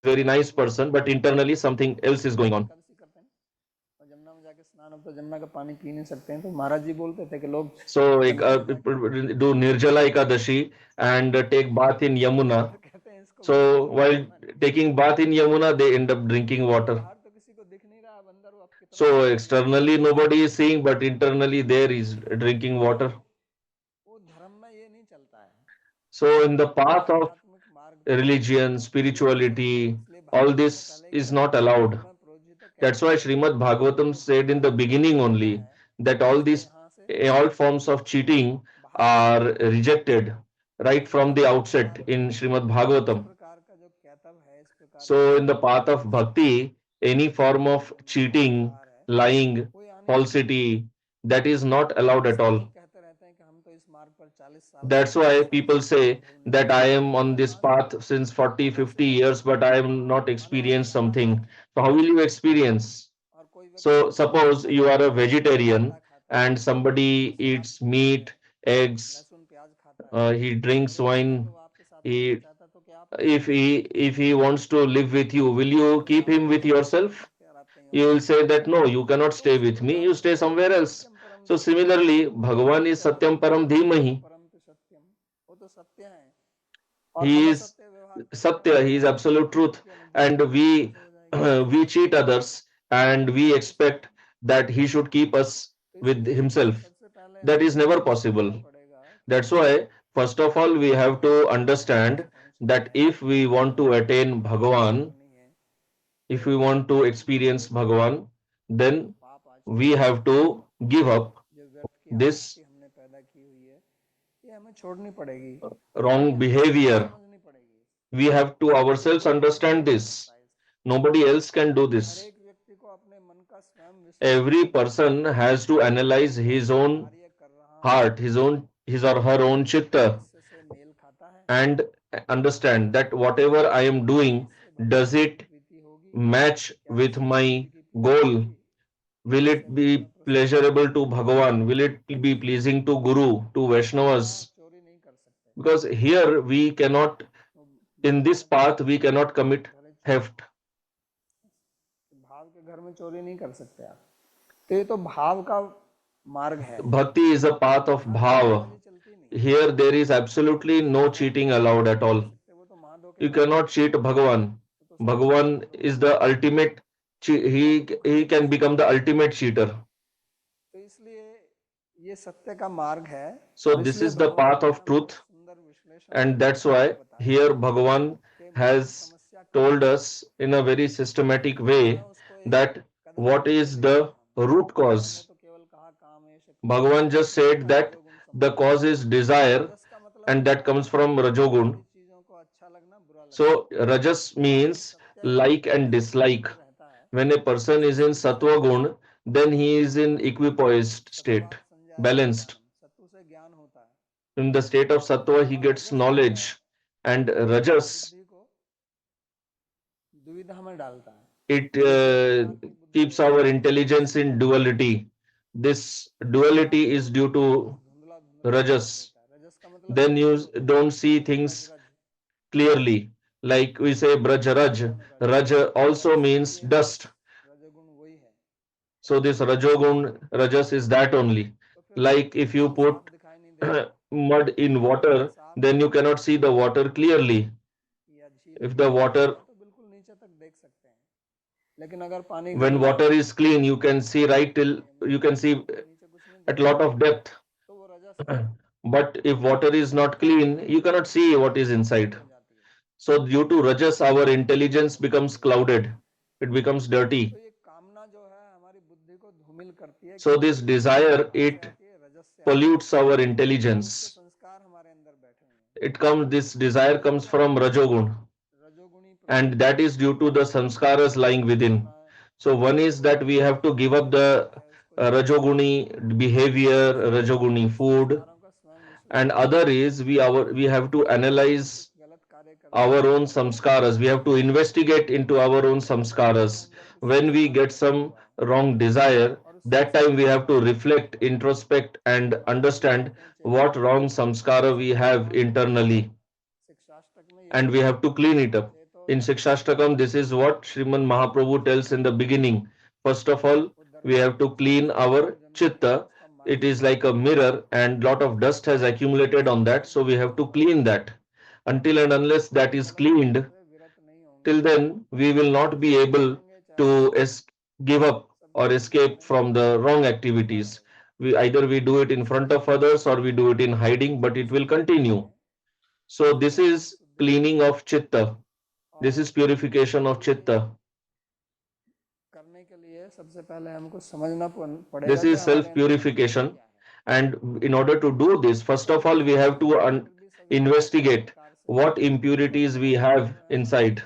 very nice person, but internally something else is going on. Ekadashi करते हैं और जमुना में जाके स्नान, अब तो जमुना का पानी पी नहीं सकते हैं, तो महाराज जी बोलते थे कि लोग So जमुना में जाके do Nirjala Ekadashi and take bath in Yamuna. फिर कहते हैं इसको बाहर So तो कोई while देखता नहीं है, taking bath in Yamuna, they end up drinking क्योंकि water. बाहर तो किसी को दिख नहीं रहा, अब अंदर वो आप कितना So भी P low. externally nobody is seeing, but internally there is drinking water. वो धर्म में ये नहीं चलता है, So in the वो path of आध्यात्मिक मार्ग पे religion, ये नहीं चलता है। spirituality, इसलिए all भागवत में this पहले ही is कह दिया not कि allowed. धर्म प्रोजित That's Kaitabh, why Śrīmad Bhagavatam जो said in the धर्म में beginning चलता only है that all उसको these यहाँ से all forms of cheating बाहर कर are दिया गया है। rejected right तो from the आध्यात्मिक outset मार्ग in में Śrīmad इस Bhagavatam. प्रकार का जो कैटभ है, इस प्रकार की So जो in the path of bhakti, any form of cheating, अहंकार है, lying, वो यहाँ नहीं चलता है। falsity, that is not allowed at इसलिए all. लोग कहते रहते हैं कि हम तो इस मार्ग पर 40 साल से That's 50 why साल से people हैं, say अनुभव नहीं that है। I am तो on वो this कहाँ से है? path since 40, अनुभव से 50 है। years, but I am not अनुभव experienced से आहार, something. So how will you experience? और कोई व्यक्ति So अनुभव से suppose you भोजन are a करता है, vegetarian अंडा खाता है, and somebody शराब eats पीता है, meat, eggs, लहसुन प्याज खाता है, he और drinks वो कहता है कि wine, वो आपके साथ रहना he चाहता है, तो क्या आप उसको रखेंगे? if he wants to live with you, will you या keep आप him with उसको छोड़ yourself? करके और आप कहीं और You will चले say जाएंगे? that no, you cannot तो stay उसी with me, प्रकार you से stay somewhere else. सत्यम परम So Satyam, similarly, Bhagavan is सत्य Satyam परम Param सत्यम, सत्य Dhimahi. परम तो सत्यम, वो तो सत्य है और हम He is असत्य व्यवहार करेंगे तो Satya, फिर he is हमारी absolute truth, उनकी अनुभूति and कैसे हो जाएगी? we cheat others and we कैसे expect समझेंगे? that he should keep us तो with इसलिए himself. सबसे पहले That is हमें never ये समझना possible. पड़ेगा कि That's why, first of all, we have to भगवान तक understand पहुंचना that है, if we want to attain भक्ति Bhagavan, करनी है, if we want to experience Bhagavan, जो then पाप we आचरण है, have to give up जो व्यर्थ की this आसक्ति हमने पैदा की हुई है, ये हमें हमें छोड़नी पड़ेगी, wrong behavior. समझनी पड़ेगी। We have to ourselves understand this. Nobody else can do this. हर एक व्यक्ति को अपने मन का स्वयं Every person has to analyze his own कार्य कर रहा हूँ heart, his or her own chitta, इससे मेल खाता है, and understand that whatever I am doing, इससे does भगवान it की प्रीति होगी, match क्या with इससे my भगवान की प्रीति goal? होगी, Will इससे it मैं be प्रसन्न pleasurable to Bhagavan? Will it be pleasing to Guru, to यहाँ Vaishnavas? चोरी नहीं कर सकते, Because here we cannot, तो in this भाव path, we cannot commit घरे चोरी, theft. भाव के घर में चोरी नहीं कर सकते आप। तो ये तो भाव का मार्ग है, Bhakti is a path of bhava. चोरी चलती नहीं, Here there is absolutely no cheating allowed at all. वो तो माँ धो के You cannot cheat Bhagavan. Bhagavan is the ultimate. He can become the ultimate cheater. तो इसलिए ये सत्य का मार्ग है। So और this इसलिए is the भगवान path ने of हमें truth, सुंदर विश्लेषण and that's करके why बताया here Bhagavan कि has समस्या क्या told है, us in a very systematic हमें way उसको एक that Kadam what Kadam is पे the लेना है। root भगवान cause. ने तो केवल कहा काम है क्रोध Bhagavan just said का that रजोगुण the संबंध, cause is desire, रजस का मतलब and होता that है comes from Rajogun. सारी चीजों को अच्छा लगना बुरा लगना। So Rajas means सत्य एक like and dislike. में रहता है, When a person is in Sattva Gun, then he is in equipoised state, सत्वात् संजायते balanced. ज्ञानम, सत्तु से ज्ञान होता है, In the state of Sattva, he और gets रजस जो है knowledge, and Rajas, बुद्धि को दुविधा में डालता है। it keeps our intelligence in duality. This duality is due to धुंधला धुंधला Rajas. देता है, रजस का मतलब Then you विकृत होता है, don't see things रज clearly. Like we say Braj Raj. Raj also means dust. रजोगुण वही है। So this Rajogun, Rajas is that only. तो फिर Like if you वो साफ put दिखाई नहीं देता, mud in water, साफ then you cannot see the water clearly. या झील If में the पानी water, है तो बिल्कुल नीचे तक देख सकते हैं, लेकिन अगर पानी when गंदा water is clean, you can see right till, you can see तो नीचे कुछ नहीं at दिखता, lot of depth. तो वो रजस है। But if water is not clean, you cannot see what is inside. हो जाती है। So due to Rajas, our intelligence becomes clouded. It becomes dirty. तो ये कामना जो है हमारी बुद्धि को धूमिल करती है, So क्योंकि this desire, कहाँ से it आती है? रजस से आती है। pollutes our उसके intelligence. संस्कार हमारे अंदर बैठे हुए हैं, It comes, this desire comes from Rajogun, रजोगुणी and प्रवृत्ति that is due to the samskaras lying within. है, So one is that we have to give up the Rajoguni behavior, Rajoguni food, संस्कारों का स्वयं and विश्लेषण other is we have to analyze गलत कार्य करते our own samskaras. We have to investigate into our own samskaras. When we get some wrong desire, that time we have to reflect, introspect, and understand what wrong samskara we have internally, शिक्षाष्टक में and we have to clean it up. In Shikshashtakam, this is what Srimad Mahaprabhu tells in the beginning. First of all, we have to clean our chitta. It is like a mirror, and lot of dust has accumulated on that, so we have to clean that. Until and unless that is cleaned, विरत नहीं होंगे, till then we will not be able to give up or escape from the wrong activities. Either we do it in front of others or we do it in hiding, but it will continue. So this is cleaning of chitta. This is purification of chitta. करने के लिए सबसे पहले हमको समझना पड़ेगा This कि is हमारे self अंदर purification. क्या है। And in order to do this, first of all, we have to investigate what impurities we have inside.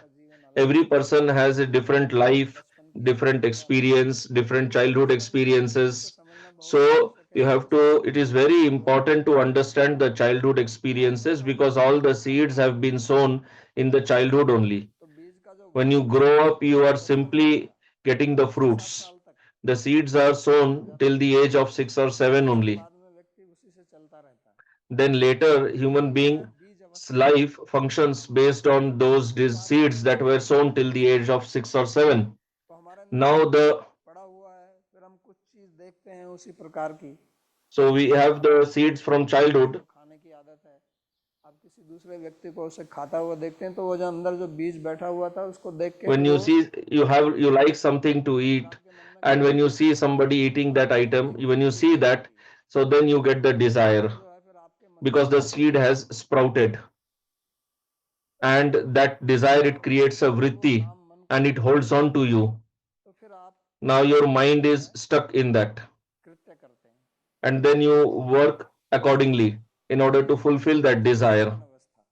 Every person has a different life, different experience, different childhood experiences. So you have to, it is very important to understand the childhood experiences, because all the seeds have been sown in the childhood only. तो बीज का जो When you grow up, you are simply getting the fruits. साल तक, The seeds are sown till the age of 6 or 7 only. बाद में व्यक्ति उसी से चलता रहता है। Then later, human being's life functions based on those seeds that were sown till the age of 6 or 7. तो हमारे अंदर Now पड़ा हुआ है, फिर हम कुछ चीज देखते हैं उसी प्रकार की, so we have the seeds from childhood. खाने की आदत है, आप किसी दूसरे व्यक्ति को उसे खाता हुआ देखते हैं, तो वो जो अंदर जो बीज बैठा हुआ था उसको देख के When you see, you like something to eat, and when you see somebody eating that item, when you see that, so then you get the desire, जो है फिर आपके मन because the seed has sprouted, and that desire, it creates a vritti, and it holds on to you. तो फिर आप Now your mind is stuck in that, कृत्य करते हैं, and then you work accordingly. in order to fulfill that desire. अवस्था,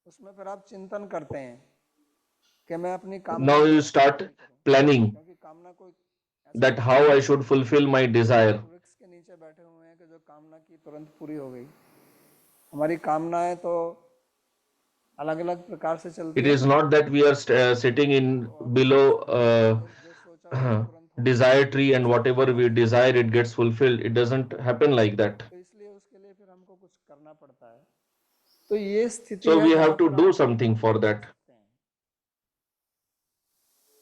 उसमें फिर आप चिंतन करते हैं कि मैं अपनी कामना Now को you कैसे start पूरी करूं, planning क्योंकि कामना कोई ऐसा that नहीं how है I कि should fulfill my desire. वृक्ष के नीचे बैठे हुए हैं कि जो कामना की तुरंत पूरी हो गई। हमारी कामनाएं तो अलग अलग प्रकार से चलती It है। is not that we are sitting in और below कुछ लोगों का जो सोचा वो तुरंत हो गया, desire tree and कुछ लोगों whatever का we नहीं हुआ। desire it gets fulfilled. It doesn't happen like that. तो इसलिए उसके लिए फिर हमको कुछ करना पड़ता है। तो ये स्थिति So है we जहां have to पर do आप something for कर that. सकते हैं,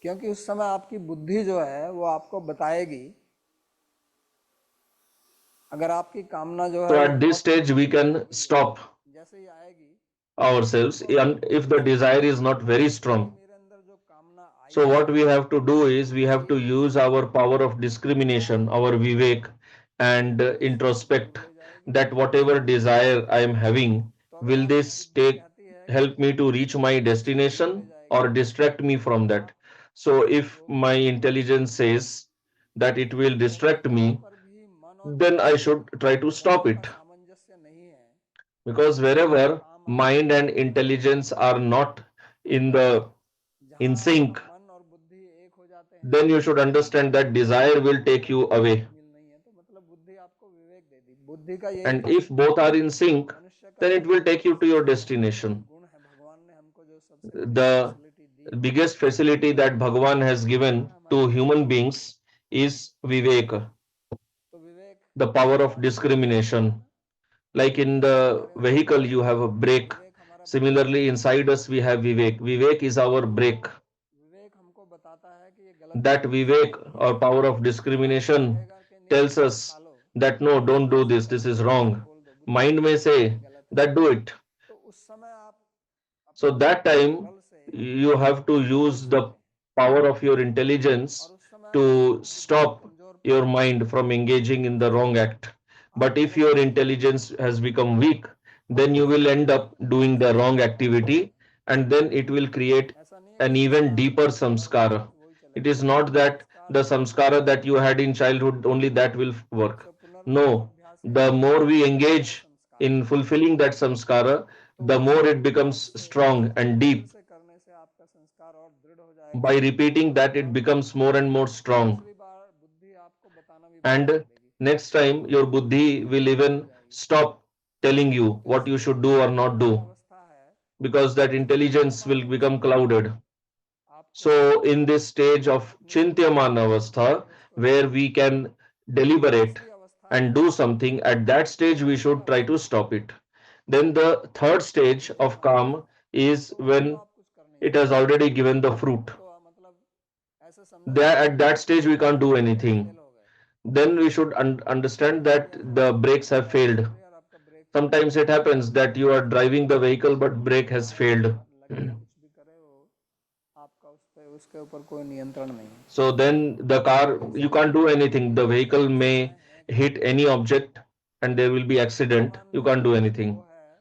क्योंकि उस समय आपकी बुद्धि जो है वो आपको बताएगी। अगर आपकी कामना जो है So वो at this बहुत stage we can stop जैसे ही आएगी ourselves and if the desire is not very कि strong. मेरे अंदर जो कामना आई So है what we have to do is we have to use our power of discrimination, our vivek, and introspect ले जाएगी। that whatever desire I am having, तो अगर will आपकी this बुद्धि take कहती है कि help me to reach my की ओर ले destination जाएगी, or distract me from तो that? आप So if रोक my नहीं intelligence says that it will क्योंकि distract जहां me, पर भी मन और then I बुद्धि should try to stop दोनों का it. सामंजस्य नहीं है, Because वहां पर wherever काम आपका mind and नहीं होगा। intelligence are not in the in जहां sync, मन और बुद्धि एक हो जाते हैं then you should understand that desire will take you away. मिल नहीं है, तो मतलब बुद्धि आपको विवेक दे दी। बुद्धि का यही And काम if both are in sync, मनुष्य का then it will take you to your सबसे महत्वपूर्ण destination. गुण है। भगवान ने हमको जो सबसे बड़ी The फैसिलिटी दी है biggest facility that Bhagavan has वो given है हमारी to बुद्धि। human beings is Vivek, तो विवेक the power of हमारा ब्रेक है discrimination. ना, Like in जैसे आप कह the रहे हो vehicle, you have a brake. विवेक हमारा ब्रेक है। Similarly, inside us, we have Vivek. Vivek is our तो brake. विवेक हमको बताता है कि ये गलत That काम है, इसको Vivek मत or कीजिए। power of और मन discrimination कहेगा कि नहीं tells नहीं इसको खा us लो, that no, नहीं don't नहीं do ऐसा this, करो, this is बुद्धि से wrong. बोल दो, बुद्धि Mind may कहेगी नहीं ये say गलत है। that do it. तो उस समय आप So अपने that बुद्धि के time बल से you have to उसको रोक use the सकते हैं, power of your और intelligence उस समय to आपकी बुद्धि stop कमजोर पड़ your जाएगी। mind from engaging in the wrong act. आप But if गलत your काम नहीं intelligence करेंगे has become weak, और then you उस will समय end up doing the wrong संस्कार बढ़ते activity जाएंगे। and then it will create ऐसा नहीं है कि an even संस्कार deeper बढ़ेंगे, हर वक्त samskara. वही It चलेगा। is not that संस्कार the बढ़ते samskara जाएंगे, that you had in childhood only that will work. उससे पुनर्जन्म No, अभ्यास के the द्वारा more we नए engage संस्कार in बनते हैं। fulfilling that samskara, तो the उस more it अभ्यास becomes से strong and फिर deep. से करने से आपका संस्कार और दृढ़ हो By जाएगा, repeating that, it और becomes more and more strong. दूसरी बार बुद्धि आपको बताना भी बंद कर And देगी, next time, your buddhi will चुप हो even जाएगी। stop telling you तो what you इसलिए should जो do or not चिंत्यमान do अवस्था है, because that intelligence will चिंत्यमान become अवस्था में clouded. आपको So, in this stage of अपनी बुद्धि को Chintyaman रोकना है Avastha, और उसको where रोकना we है। can और deliberate तीसरी अवस्था and है do something, at that stage we Nishchal should try to अवस्था। stop it. Then the third stage Nishchal of calm अवस्था, is तो वहां तो when आप कुछ कर नहीं it has सकते। already given the fruit. वहां तो मतलब ऐसे समझो There, कि at that stage we can't do break anything. Fail हो गए, Then we should understand break हो that गया जो the brakes आप have ड्राइविंग failed. कर रहे हैं और आपका ब्रेक फेल हो Sometimes गया, it happens that you are driving the vehicle but brake तो has आए failed. लगे कुछ भी करे वो आपका उस पे उसके ऊपर कोई नियंत्रण नहीं है। So then the car, तो you इसलिए can't do anything. ये The कुछ vehicle may अवस्थाएं हैं कि hit any object and there will be accident. चिंत्यमान You जो can't do वो anything. है,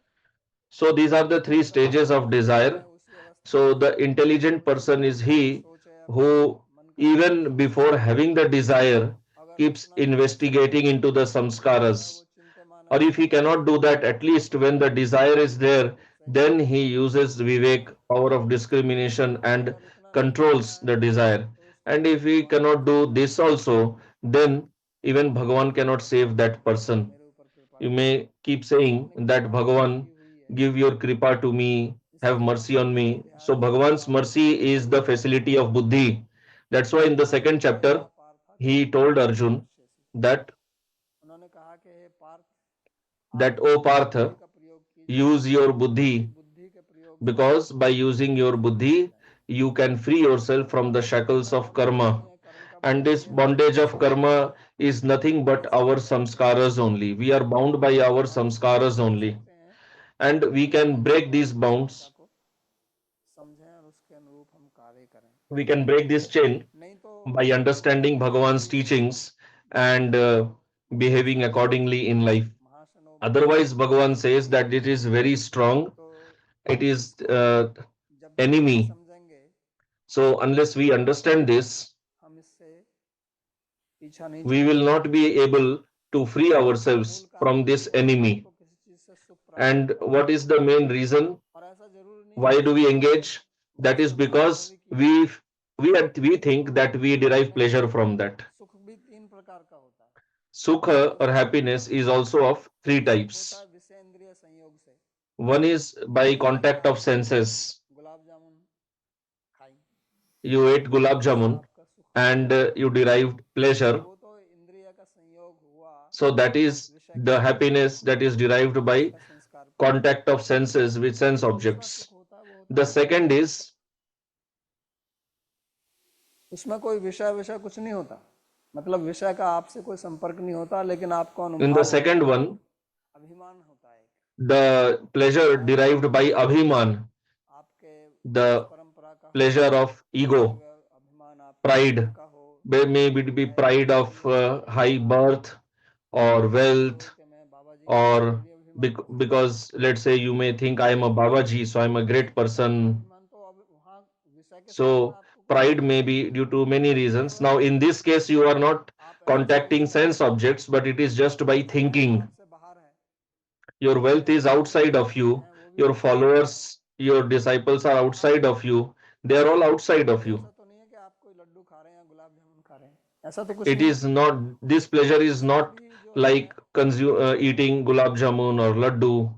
So these are the three अगर stages of समय desire. उसी अवस्था So में the intelligent कोई person is अच्छी he सोच है, अपने who मन का even नियंत्रण before है, having the desire अगर keeps उतना कर सकता investigating है into the तो जो है samskaras. वो चिंत्यमान Or if अवस्था he में cannot do that, at least when the desire is there, सही then he uses vivek, power of discrimination, और and अगर इतना नहीं करना controls है the desire. तो उसके And लिए if फिर he भगवान cannot कुछ नहीं do कर this सकते। also, then even Bhagavan cannot save that person. मेरे ऊपर कृपा You करो, may keep भगवान saying ने that कृपा आपको Bhagavan, की हुई है, give your kripa to me, have इसलिए mercy भगवान on का जो me. ध्यान So है वो Bhagavan's आपके ऊपर mercy is the facility of buddhi. That's why in the भगवान second ने कहा chapter, पार्था he कर्म told Arjun कर्तव्य से, that उन्होंने कहा कि हे पार्थ आप that O अपनी Partha, बुद्धि का प्रयोग कीजिए, use your क्योंकि buddhi बुद्धि के प्रयोग से because by using आप your मुक्त हो buddhi जाएंगे। you can free yourself from the shackles कर्म of बंधन नहीं karma, है, कर्म का and बंधन this ये है कि bondage of संस्कार है, karma is nothing ये but our संस्कार है। samskaras only. We are bound by our हम इसको samskaras तोड़ only, सकते हैं and we अगर can हम break भगवान these की शिक्षा bounds. को समझें और उसके अनुरूप हम कार्य करें। We can break this chain नहीं तो by भगवान understanding ने जो Bhagavan's दिए हैं teachings वो and हमको behaving समझने के accordingly लिए in life. महाशनो बुद्धि Otherwise, Bhagavan says that it is very strong, तो it is इसको जब तक नहीं enemy. समझेंगे So unless we understand this, हम इससे पीछा नहीं we छुड़ा will सकते। not be able to free तो मूल ourselves कारण from यही this है कि enemy. आपको And what is the main reason? और ऐसा जरूरी नहीं Why है do we engage? That is because we think that we derive pleasure from that. सुख भी तीन प्रकार का होता है। Sukha or happiness is also of three सुख होता types. है विषय इंद्रिय संयोग से, One is by contact of senses. Gulab jamun खाई You ate gulab उससे jamun आपका सुख हो and गया, you derived pleasure. वो तो इंद्रिय का संयोग हुआ So that is विषय के the साथ, happiness that is derived by उसका संस्कार पड़ा। contact of senses with sense दूसरा सुख objects. होता है वो होता The है second is, उसमें कोई विषय विषय कुछ नहीं होता, मतलब विषय का आपसे कोई संपर्क नहीं होता, लेकिन आपको in अनुभव the होता second है, one, अभिमान होता है, the pleasure derived by abhiman, आपके the वंश परंपरा का हो, pleasure of ego, अभिमान आपके pride, जन्म का हो, maybe it be pride of high birth or wealth, कि मैं बाबा जी का हूँ, or ये भी अभिमान हो सकता because let's say you may think I am a Babaji, so I am a great है। person. अभिमान तो अब वहाँ विषय के साथ में So आपको कोई pride संबंध may नहीं है, be due to many reasons. केवल Now in this case you are not आप ऐसे contacting सोचते हैं, sense objects, but it is just by धन है वो thinking. आपसे बाहर है, Your wealth is outside of पैसे you. हैं वो भी Your आपसे बाहर है, followers, your disciples are outside of you. They are all outside of ये you. ऐसा तो नहीं है कि आप कोई लड्डू खा रहे हैं या गुलाब जामुन खा रहे हैं, ऐसा तो कुछ It नहीं है। is not, this pleasure is इसमें not भी जो है like eating gulab jamun or laddu.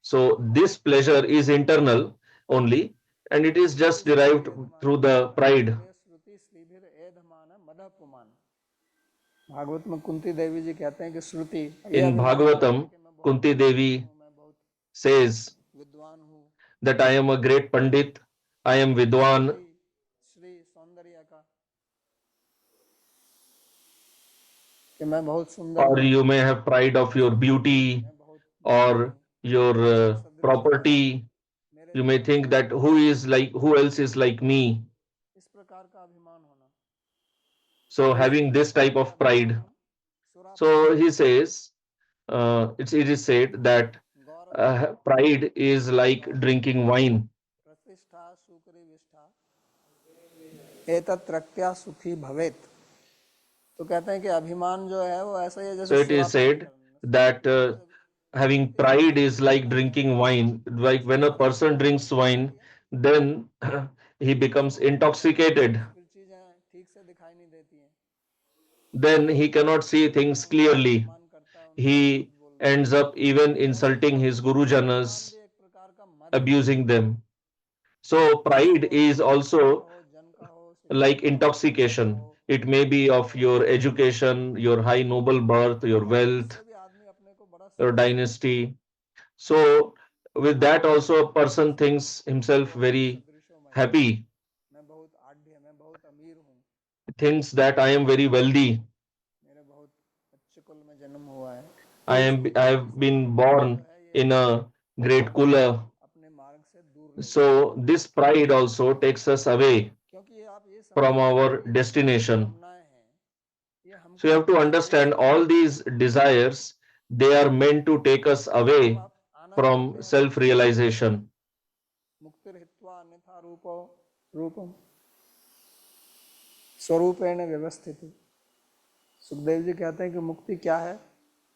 So this pleasure is internal only, and it is just derived through the pride. श्रुति श्रीभिर एधमान मदः पुमान, भागवत में कुंती देवी जी कहते हैं कि श्रुति ये In अभिमान करती है Bhagavatam, कि मैं बहुत Kunti पंडित Devi हूँ, मैं बहुत says विद्वान हूँ, that I am a great Pandit, I am Vidwan, Shri सौंदर्य का, कि मैं बहुत सुंदर or हूँ, you may have pride of your beauty मैं बहुत ज्ञानी or हूँ, your मेरे सदृश कोई नहीं, property. मेरे You may जैसा think कोई that नहीं, who else is like me. इस प्रकार का अभिमान होना, So तो having इसमें this कहते हैं type कि of pride. अभिमानम सुरापान, So he says, it is said that गौरवम pride is like drinking wine. प्रतिष्ठा सुकरी विष्ठा एतत् रक्त्या सुखी भवेत, तो कहते हैं कि अभिमान जो है वो ऐसा ही है So जैसे it is सुरापान said करना, सुरा that पीने से having एक pride आदमी is जो like होता है drinking wine. Like उसको when a सारी person चीजें drinks दिखाई नहीं wine, देती हैं, then he becomes उसको intoxicated. फिर चीजें ठीक से दिखाई नहीं देती हैं, Then he cannot see things उनका clearly. अपमान करता है, उनको He अशुद्ध बोलता है, ends up even ऐसे ही insulting his अभिमान gurujanas, भी एक प्रकार का मद है, abusing them. So धन pride हो, is धन का also हो, जन का हो, शिक्षा like का हो, बल का intoxication. हो, It may be धन of हो, your education, your high noble birth, your wealth, इससे भी आदमी अपने को बड़ा your समझता है, dynasty. So with that also a person thinks himself वो अपने very सदृशों में, happy, मैं बहुत आढ़, मैं बहुत अमीर हूँ, thinks that I am very wealthy. मेरे बहुत अच्छे कुल में जन्म हुआ है, I तो am इसको I कहते हैं have कि been अभिमान जो born है ये in a great kula. अपने मार्ग से दूर ले जाता है, So this pride also takes us away क्योंकि आप ये from समझिए our कि ये जो destination. कामनाएं हैं ये So you हमको have to शरीर understand से नहीं all मिलती these हैं, desires, they are meant to take us जब away आप आनंद लेते from हैं तो उसमें भी self-realization. मुक्तिर्हित्वा अन्यथा रूपो रूपम स्वरूपेण व्यवस्थित, सुखदेव जी कहते हैं कि मुक्ति क्या है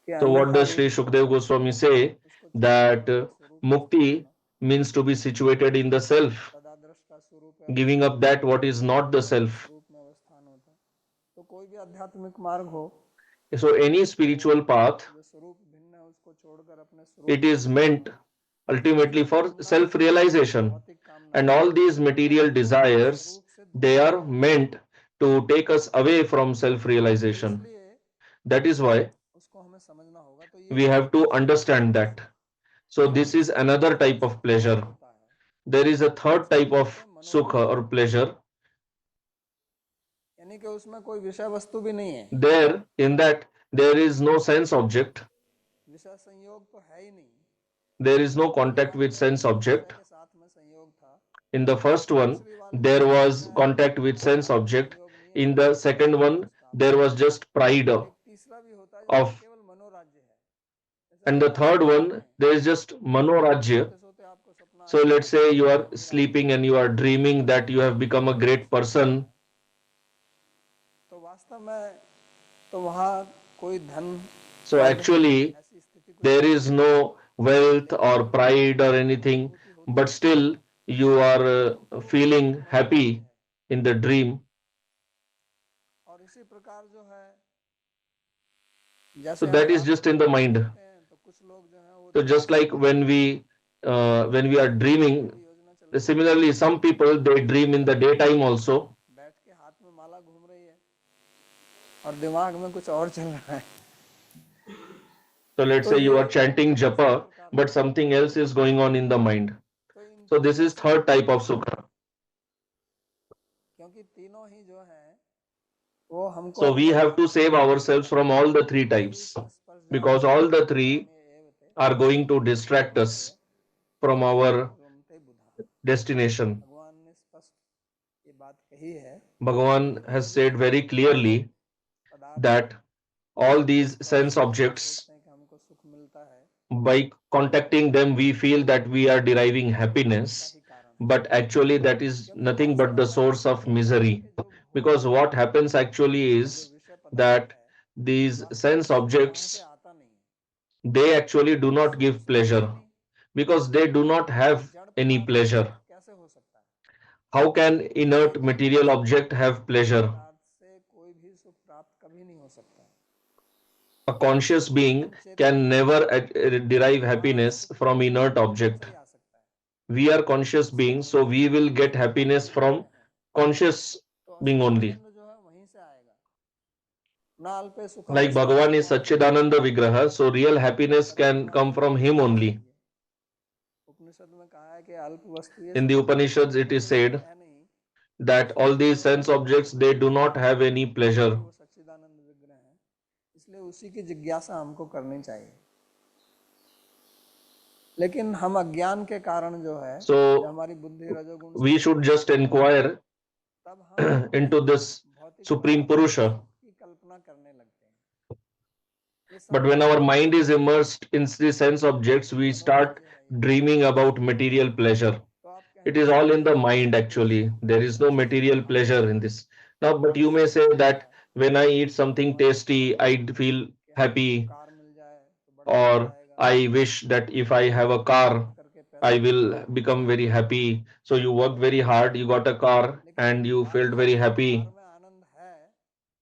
कि So what अन्यथा does Sri रूप को Shukdev Goswami say? उसको छोड़कर That अपने स्वरूप को mukti समझना, means to be situated in the self, तदा दृष्टा स्वरूप giving up अवस्थित, that what is not the self. स्वरूप में अवस्थान होता है, तो कोई भी आध्यात्मिक मार्ग हो, So any spiritual path, जो स्वरूप भिन्न है उसको छोड़कर अपने स्वरूप it को is समझना, meant ये ultimately जो for कामनाएं हैं self-realization. भौतिक And कामनाएं all these ये material हमको desires, स्वरूप से दूर they ले are जाएंगी, meant to take us away from तो self-realization. इसलिए That is why उसको हमें समझना होगा, तो ये we भी have एक to दूसरा understand प्रकार that. से So this is मानसिक another type of सुख और pleasure. होता है, There is a third उसको type कहते of हैं sukha मनोरंजन, or pleasure. यानी कि उसमें कोई विषय वस्तु भी नहीं है, There, in that, there is no sense object. विषय संयोग तो है ही नहीं, There is no पहले contact वाले with में sense विषय object. के साथ में संयोग था, In the first one, दूसरी वाले there वाले was में contact with विषय sense साथ में object. संयोग नहीं है, In the केवल second मनोरंजन one, उसका, there was just pride और एक तीसरा भी होता है जिसमें of, केवल मनोराज्य है, जैसे and अगर the आप third सोते one, हैं, there is just manorajya. सोते सोते आपको सपना So आता है let's कि say मैं you बहुत are अमीर आदमी sleeping हूँ, and you are dreaming that you have become a बहुत great सुंदर हूँ person. मैं, तो वास्तव में तो वहाँ कोई धन So पद actually, ऐसी स्थिति कुछ there है ही is नहीं, no wealth or pride or anything, but still you are feeling happy in the dream. और इसी प्रकार जो है So जैसे हम that is रात just को in the नींद में mind. सोते हैं तो कुछ लोग जो है वो So दिन just में like when we are dreaming, पूरी योजना चल रही है, similarly some people they dream in the daytime also. बैठ के हाथ में माला घूम रही है और दिमाग में कुछ और चल रहा है। So let's तो say you ये are chanting इसी japa, प्रकार but something else is going on in the mind. तो इन So तीन this is जैसे third type of जो sukha. क्योंकि तीनों ही जो है वो हमको So we अपने have to save ourselves from all the three types, because all the three are going to distract us from our destination. भगवान ने स्पष्ट ये बात कही है Bhagavan has said very clearly पदार्थ that all these स्पर्श sense से हम objects, सोचते हैं कि हमको सुख मिलता है, by contacting them, we feel that we are deriving happiness, ही कारण है। but actually that is क्योंकि nothing but the वास्तव में source of misery. के जो Because भोग what happens actually जो is विषय पदार्थ that है these वास्तव में sense सुख वहां से objects, आता नहीं है, they actually do not सुख give उसमें है ही pleasure, नहीं। because they do not have जड़ any पदार्थ से pleasure. सुख कैसे हो सकता है? How can कोई inert भी material वस्तु object have pleasure? पदार्थ से कोई भी सुख प्राप्त कभी नहीं हो सकता है। A conscious being हम चेतन can हैं, never derive हमारा happiness सुख from inert वहां object. से ही आ सकता है। We are conscious beings, so we will get happiness from conscious तो being only. सच्चिदानंद जो है वहीं से आएगा। ना अल्पे सुखम Like Bhagavan is Satchidananda Vigraha, so real happiness can come from him only. उपनिषद में कहा है कि अल्प वस्तु ये In the Upanishads, it is said है नहीं, that all these sense objects, they do not have any pleasure. वो सच्चिदानंद विग्रह है, इसलिए उसी की जिज्ञासा हमको करनी चाहिए। लेकिन हम अज्ञान के कारण जो है, So जब हमारी बुद्धि रजोगुण we should just inquire तब हम into this भौतिक Supreme पदार्थों में Purusha. सुख की कल्पना करने लगते हैं। ये सब But when our mind is immersed in the sense objects, we start मनोराज्य है ये। dreaming about material pleasure. तो आप It कहेंगे is कि all in the ये mind actually. There is no material pleasure in this. Now, but you may say सुख मिलता that है, when I eat something tasty, I feel कि हमको happy, कार मिल जाए तो बड़ा अच्छा or रहेगा, I wish that if I have a car, मेहनत करके पैसा I will कमाया। become very happy. So you worked very hard, you got a car, लेकिन and जब you felt वाकई very में कार happy. में आनंद है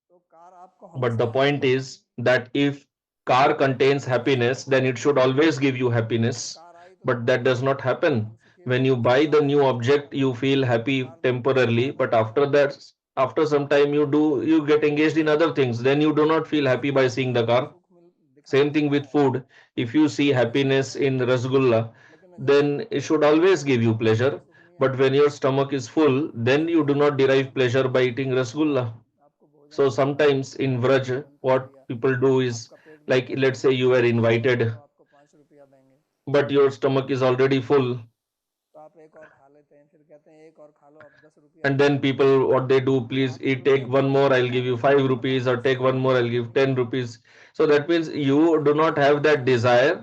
तो कार आपको But हमेशा the आनंद point देगी। is that if car contains happiness, then it should always give you happiness. Car आई तो But that does not happen. हम सुखी When रहेंगे, you buy the car new नहीं तो object, you feel happy car देखने में temporarily, आनंद but आएगा, after that, after some time you get engaged in other things. Then you do not feel happy by seeing the car. सुख दिखाई Same thing देता with है, food. If you see तो हमेशा happiness Anand in देता है। rasgulla, लेकिन जब then it should always give you pleasure. सुख नहीं But आता when your stomach is full, then you do not derive pleasure by eating rasgulla. आपको भोजन So मिलता है, sometimes in Vraj, निमंत्रण what दिया, people do is, आपका पेट भर like गया let's say you were invited, तो आपको 5 रुपया देंगे, but your stomach is already full, तो आप एक और खा लेते हैं, फिर कहते हैं एक और खा लो, अब 10 रुपया and देंगे, then people what they do, तो please आपको eat, रुपये take की one more, I'll give you 5 rupees, or take one more, I'll give 10 rupees. So that means you do not have that desire.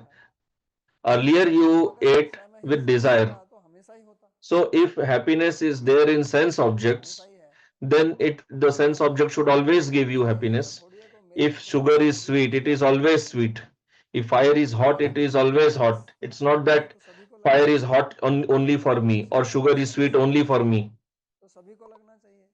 Earlier you अगर ate विषय में ही with सुख desire. होता तो हमेशा ही होता, So if happiness is there in sense हमेशा objects, ही है। then the sense object should always give you ऐसा happiness. थोड़ी है कि मेरी If अपनी sugar is बुद्धि sweet, it is always sweet. If fire is hot, it is always hot. It's not वो that तो सभी को लगना fire is चाहिए, hot only for me or सुख sugar अगर is सभी sweet को only लगना for me. तो सभी को लगना चाहिए।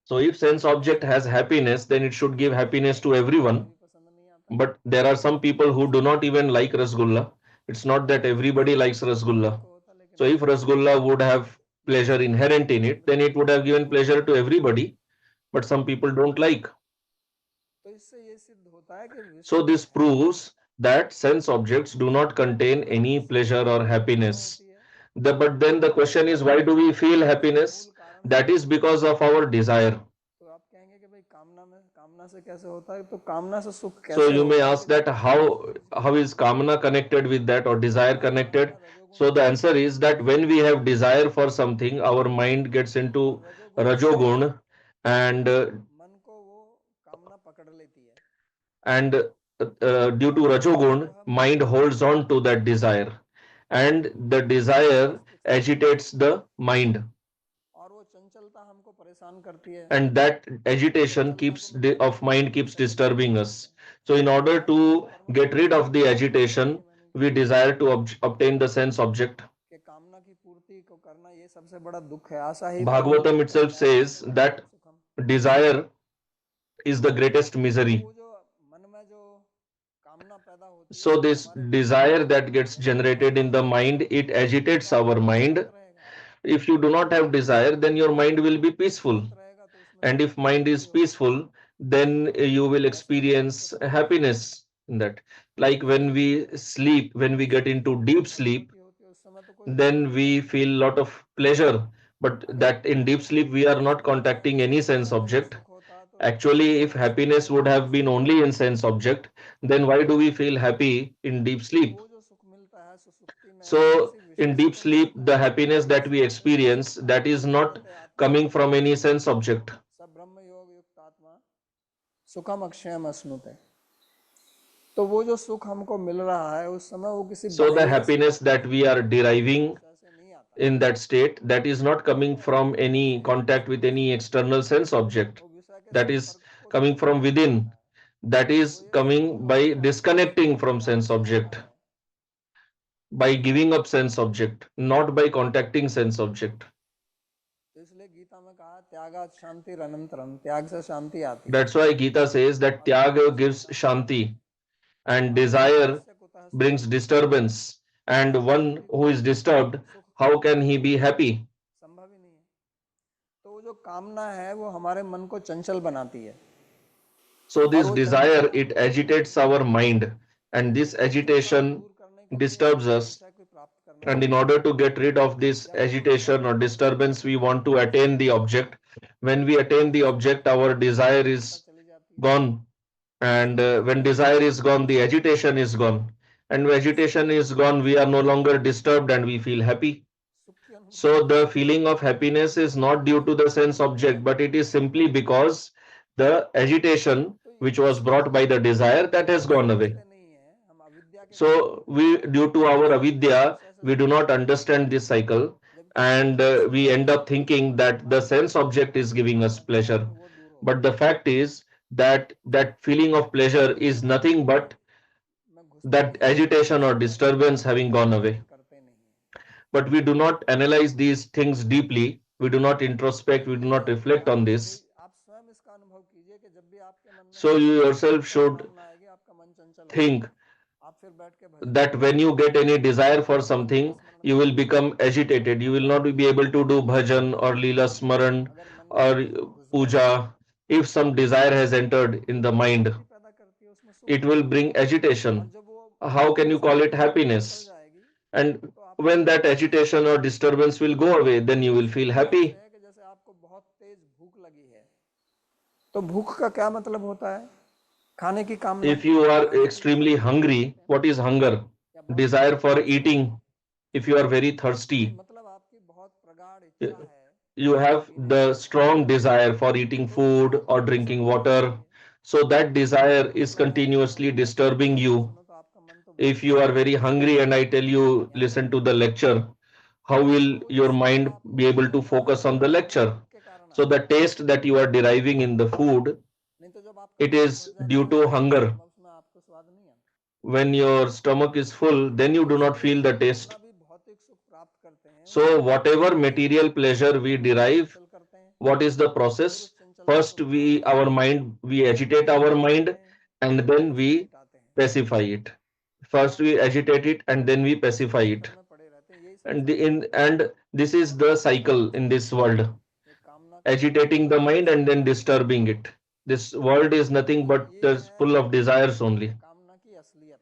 So if sense object ऐसा has नहीं है happiness, then it should give कि happiness to मुझे everyone. भी पसंद नहीं आता, But there are some people who do not even like rasgulla. It's not that everybody likes सभी rasgulla. को होता, लेकिन So if rasgulla would have pleasure inherent in it, then it would have given pleasure to everybody. But some people don't like. तो इससे ये सिद्ध होता है कि So विषय जो this है proves that sense objects do not contain any pleasure or happiness. होती है, But then the question is, why do we feel happiness? मूल कारण That is because of our desire. तो आप कहेंगे कि भाई कामना से कैसे होता है, तो कामना से सुख So कैसे you may होगा कि ask जब that how is kamana connected with that or desire connected? हमारा रजोगुण So the answer is that when we have desire for something, our mind gets into और रजोगुण से rajogun, and मन को वो कामना पकड़ लेती है, due to rajogun, mind holds on to that desire, and the desire agitates the mind, और वो चंचलता हमको परेशान करती है, and that agitation चंचलता को keeps मिटाने of के लिए mind हम keeps विषय की तरफ disturbing भागते us. हैं। So in order और to और हम get rid of the कामना agitation, we desire to obtain the sense object. कि कामना की पूर्ति को करना ये सबसे बड़ा दुख है। आशा ही Bhagavatam itself says that desire is the greatest misery. वो जो मन में जो कामना पैदा होती है So this desire that gets generated in the mind, it agitates our mind. If you do not have desire, then your mind will be peaceful. रहेगा तो उसमें And if mind is peaceful, then you will experience happiness in that. Like when we sleep, when we get into deep sleep, होती है उस समय तो कोई then we feel lot of pleasure. But that in deep sleep, we are not contacting any sense object. सुख होता तो Actually, if happiness would have been only in sense object, then why do we feel happy in deep sleep? वो जो सुख मिलता है सुसुप्ति में So, किसी in विषय से deep तो sleep, the happiness that we experience, that is not coming from any sense object. सब ब्रह्म योग युक्त आत्मा सुखम अक्षयम अश्नुते। तो वो जो सुख हमको मिल रहा है उस समय वो किसी So, the बाह्य happiness that we are deriving विषय से नहीं आता in that state, that is not coming from any contact with any external sense object. वो विषय के That is coming from within. That is coming by disconnecting from sense object, by giving up sense object, not by contacting sense object. तो इसलिए गीता में कहा त्यागात शांति अनंतरम, त्याग से शांति आती है। That's why Gita says that Tyaga gives Shanti and desire brings disturbance. And one who is disturbed, how can he be happy? संभव ही नहीं है। तो वो जो कामना है वो हमारे मन को चंचल बनाती है। So this desire, it agitates our mind, and this agitation disturbs us. And in order to get rid of this agitation or disturbance, we want to attain the object. When we attain the object, our desire is gone. And when desire is gone, the agitation is gone. And when agitation is gone, we are no longer disturbed and we feel happy. So the feeling of happiness is not due to the sense object, but it is simply because the agitation which was brought by the desire, that has gone away. So we, due to our avidya, we do not understand this cycle, and we end up thinking that the sense object is giving us pleasure. But the fact is that that feeling of pleasure is nothing but that agitation or disturbance having gone away. But we do not analyze these things deeply. We do not introspect. We do not reflect on this. आप स्वयं इसका अनुभव कीजिए कि जब भी आपके मन में So you yourself should कामना आएगी आपका मन चंचल होगा। think आप फिर बैठ के भजन that when you get any desire for something, you will become agitated. You will not be able to do bhajan or lila smaran or puja. If some desire has entered in the mind, पैदा करती है उसमें सुख it will bring agitation. जब वो How can you call it happiness? जाएगी And when that agitation or disturbance will go away, then you will feel happy. है कि जैसे आपको बहुत तेज भूख लगी है तो भूख का क्या मतलब होता है? खाने की कामना। If you are extremely hungry, what is hunger? Desire for eating. If you are very thirsty, मतलब आपकी बहुत प्रगाढ़ इच्छा है you have the strong desire for eating food or drinking water. So that desire is continuously disturbing you. तो आपका मन तो If you are very hungry and I tell you, listen to the lecture, how will your mind be able to focus on the lecture? So the taste that you are deriving in the food, नहीं तो जब आप it is due to hunger. उसमें आपको स्वाद नहीं आता। When your stomach is full, then you do not feel the taste. भी भौतिक सुख प्राप्त करते हैं So whatever material pleasure we derive, करते हैं what is the process? First we agitate our mind, and then we pacify it. First we agitate it and then we pacify it. में पड़े रहते हैं यही And this is the cycle in this world. कामना Agitating the mind and then disturbing it. This world is nothing but full of desires only. कामना की असलियत।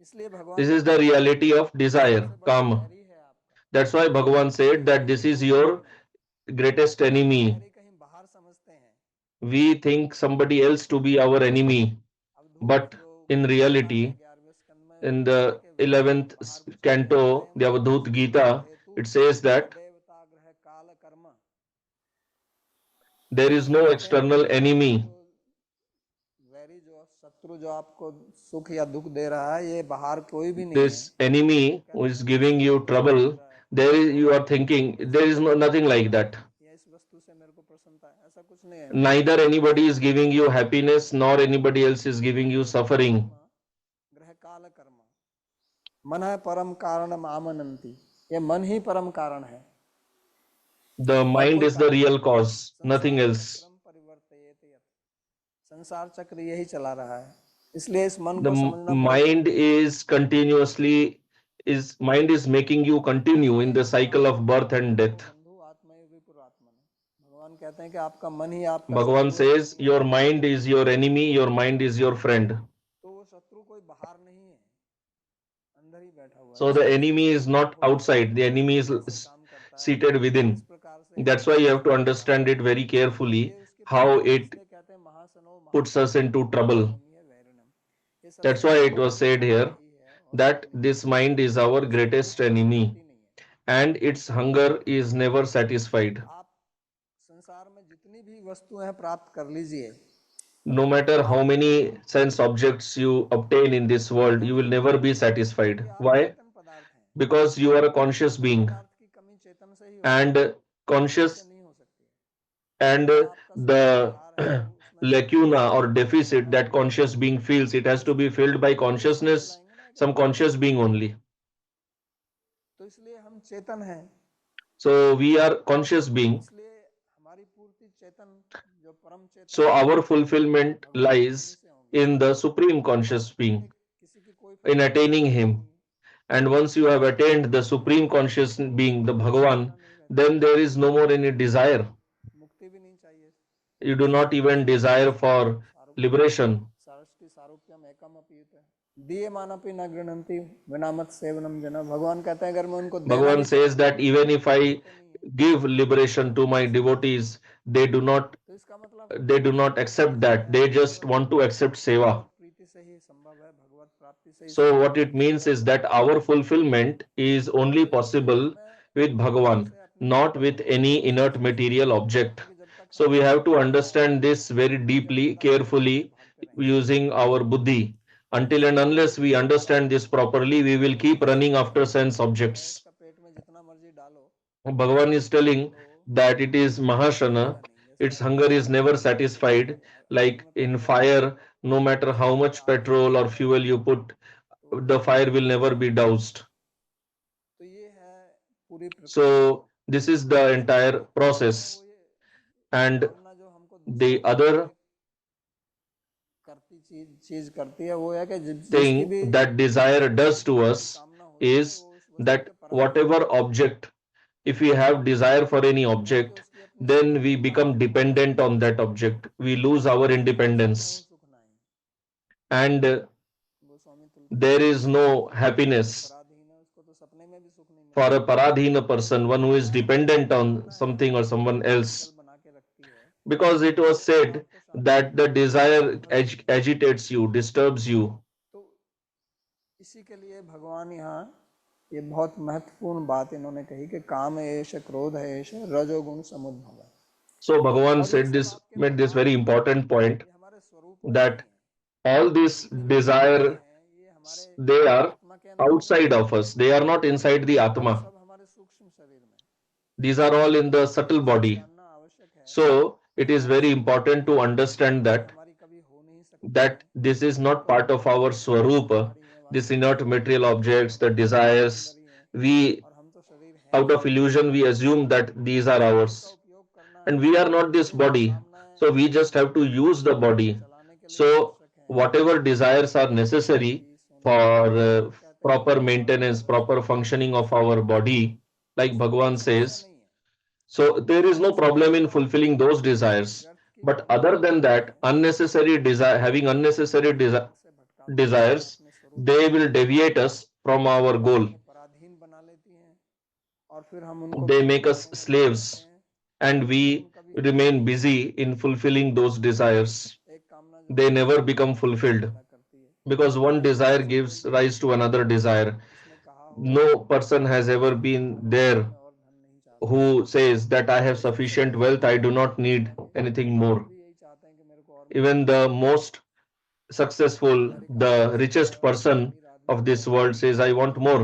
इसलिए भगवान This is the reality of desire, kama. है आपका That's why Bhagavan said that this is your greatest enemy. कहीं बाहर समझते हैं We think somebody else to be our enemy, but in reality, in the 11th canto, the Avadhut Gita, it says that देवता ग्रह काल कर्म there is no external enemy. वैरी जो शत्रु जो आपको सुख या दुख दे रहा है ये बाहर कोई भी नहीं This enemy who is giving you trouble, there is, you are thinking there is nothing like that. है। इस वस्तु से मेरे को प्रसन्नता है ऐसा कुछ नहीं है। Neither anybody is giving you happiness nor anybody else is giving you suffering. ग्रह काल कर्म मन है परम कारणम आमनंती, ये मन ही परम कारण है The और mind कोई is the कारण real नहीं। cause, nothing संसार else. चक्रम परिवर्तयेत यत्, संसार चक्र यही चला रहा है, इसलिए इस मन The को समझना पड़ेगा। mind is continuously is mind is making you continue in the cycle of birth and death. बंधु आत्मा विपुरात्मन, भगवान कहते हैं कि आपका मन ही आपका Bhagavan शत्रु है। says your mind is your enemy, your mind is your friend. तो वो शत्रु कोई बाहर नहीं है, अंदर ही बैठा हुआ है। So the enemy is not outside, the enemy is seated within. That's why you have to understand it very carefully how it puts us into trouble. That's why it was said here that this mind is our greatest enemy and its hunger is never satisfied. आप संसार में जितनी भी वस्तुएं प्राप्त कर लीजिए, No matter how many sense objects you obtain in this world, you will never be satisfied. Why? चेतन पदार्थ हैं, Because you are a conscious being पदार्थ की कमी चेतन से ही होती है, and conscious नहीं हो सकती है। and the lacuna or deficit that conscious being feels, it has to be filled by consciousness, some conscious being only. तो इसलिए हम चेतन हैं, So we are conscious being. इसलिए हमारी पूर्ति चेतन जो परम चेतन, So our fulfillment lies in the supreme conscious being, किसी की कोई in attaining him. And once you have attained the supreme conscious being, the Bhagavan, then there is no more any desire. मुक्ति भी नहीं चाहिए, You do not even desire for liberation. सारष्टि सारूप्यम एकम अपीत, दिए मानपि न गृह्णन्ति विनामत सेवनम जना, भगवान कहते हैं अगर मैं उनको देना Bhagavan भी says that even if I give liberation to my devotees, they do not तो इसका मतलब they do not accept that. They just want to accept seva. प्रीति से ही संभव है, भगवत प्राप्ति से ही So what it means is that our fulfillment is only possible with Bhagavan, not with any inert material object. So we have to understand this very deeply, carefully, using our buddhi. Until and unless we understand this properly, we will keep running after sense objects. का पेट में जितना मर्जी डालो, Bhagavan is telling that it is Mahashana, its hunger is never satisfied. Like in fire, no matter how much petrol or fuel you put, the fire will never be doused. तो ये है पूरी प्रक्रिया। So this is the entire process. And कामना जो हमको the other करती चीज करती है वो है कि जिसकी thing भी that desire does to us is that whatever object, if we have desire for any object, then we become dependent on that object. We lose our independence. सुख ना है, And Goswami Tulsi there is no happiness पराधीन है, उसको तो सपने में भी सुख नहीं मिलता, for a paradhina person, one who is dependent on something or someone else. बना के रखती है, Because it was said that the desire agitates you, disturbs you. तो इसी के लिए भगवान यहाँ ये बहुत महत्वपूर्ण बात इन्होंने कही कि काम एष क्रोध एष रजोगुण समुद्भव। So Bhagavan said this, made this very important point ये हमारे स्वरूप that all this desire, ये हमारे they are आत्मा के अंदर outside of us. They are not inside the Atma. सब हमारे सूक्ष्म शरीर में These are all in the subtle body. जानना आवश्यक है, So it is very important to understand that हमारी कभी हो नहीं सकती, that this is not part of our swarupa, this inert material objects, the desires. We, और हम तो शरीर है, out of illusion, we assume that these are ours. उपयोग करना And we are not this body. So we just have to use the body. So whatever desires are necessary for proper maintenance, proper functioning of our body, like Bhagavan says, so there is no problem in fulfilling those desires. But other than that, unnecessary desire, having unnecessary desires, they will deviate us from our goal. पराधीन बना लेती हैं और फिर हम उनको They make us slaves and we remain busy in fulfilling those desires. एक कामना जो They never become fulfilled करती है, because one desire gives rise to another desire. No person has ever been there और धन नहीं चाहते, who says that I have sufficient wealth, I do not need anything more. भी यही चाहते हैं कि मेरे को और Even the most successful, the richest person of this world says, I want more.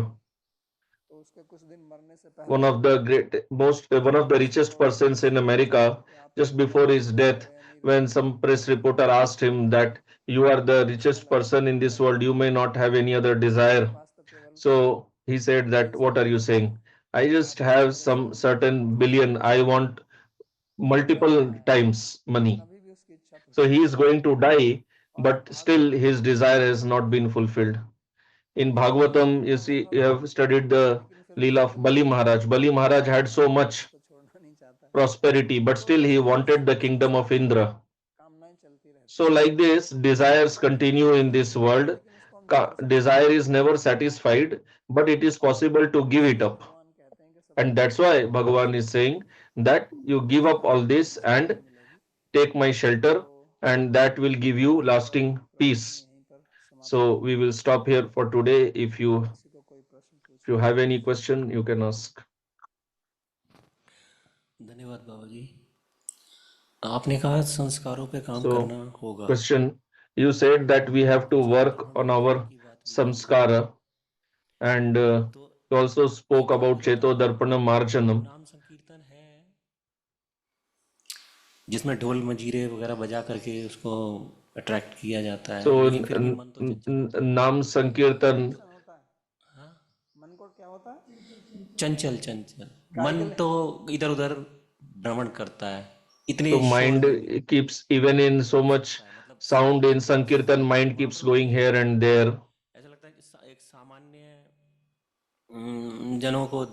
तो उसके कुछ दिन मरने से पहले One of the richest persons in America, just before his death, when some press reporter asked him that you are the richest person in this world, you may not have any other desire. So he said that, what are you saying? I just have some certain billion. I want multiple times money. अभी भी उसकी इच्छा So प्रबल he is है going to die, और but still his desire has not been fulfilled. In Bhagavatam, you see, you have studied the लेकिन फिर भी Leela of Bali Maharaj. Bali Maharaj had so much उसको छोड़ना नहीं चाहता है prosperity, but तो still he ऐसे wanted the kingdom संसार of में Indra. कामनाएं चलती रहती So, like this, desires continue in this world. लेकिन उसको हम छोड़ सकते Desire is never satisfied, but it is possible to give it up. भगवान कहते हैं कि सब And that's why Bhagavan is saying that you give up all this and मिलेगी take my shelter, and that will give you lasting peace. यहीं पर समाप्त So, we will stop here for today. किसी को कोई प्रश्न If you पूछना have any question, you can ask. धन्यवाद बाबा जी। आपने कहा संस्कारों पे काम So, करना होगा, question, you said that we have to work on our की बात भी की। samskara, and तो you also spoke एक about आपने Cheto बताया Darpanam Marjanam. नाम संकीर्तन है जिसमें ढोल मंजीरे वगैरह बजा करके उसको अट्रैक्ट किया जाता है, So, लेकिन फिर भी मन तो चंचल होता Nam Sankirtan, होता है मन को क्या होता है है। चंचल चंचल काय मन के लिए? तो इधर उधर भ्रमण करता है, इतने so शोर mind में भी keeps, even in so much सकता है। मतलब sound in Sankirtan, mind keeps Mahaprabhu going ने here and there. ऐसा लगता है कि एक सामान्य जनों को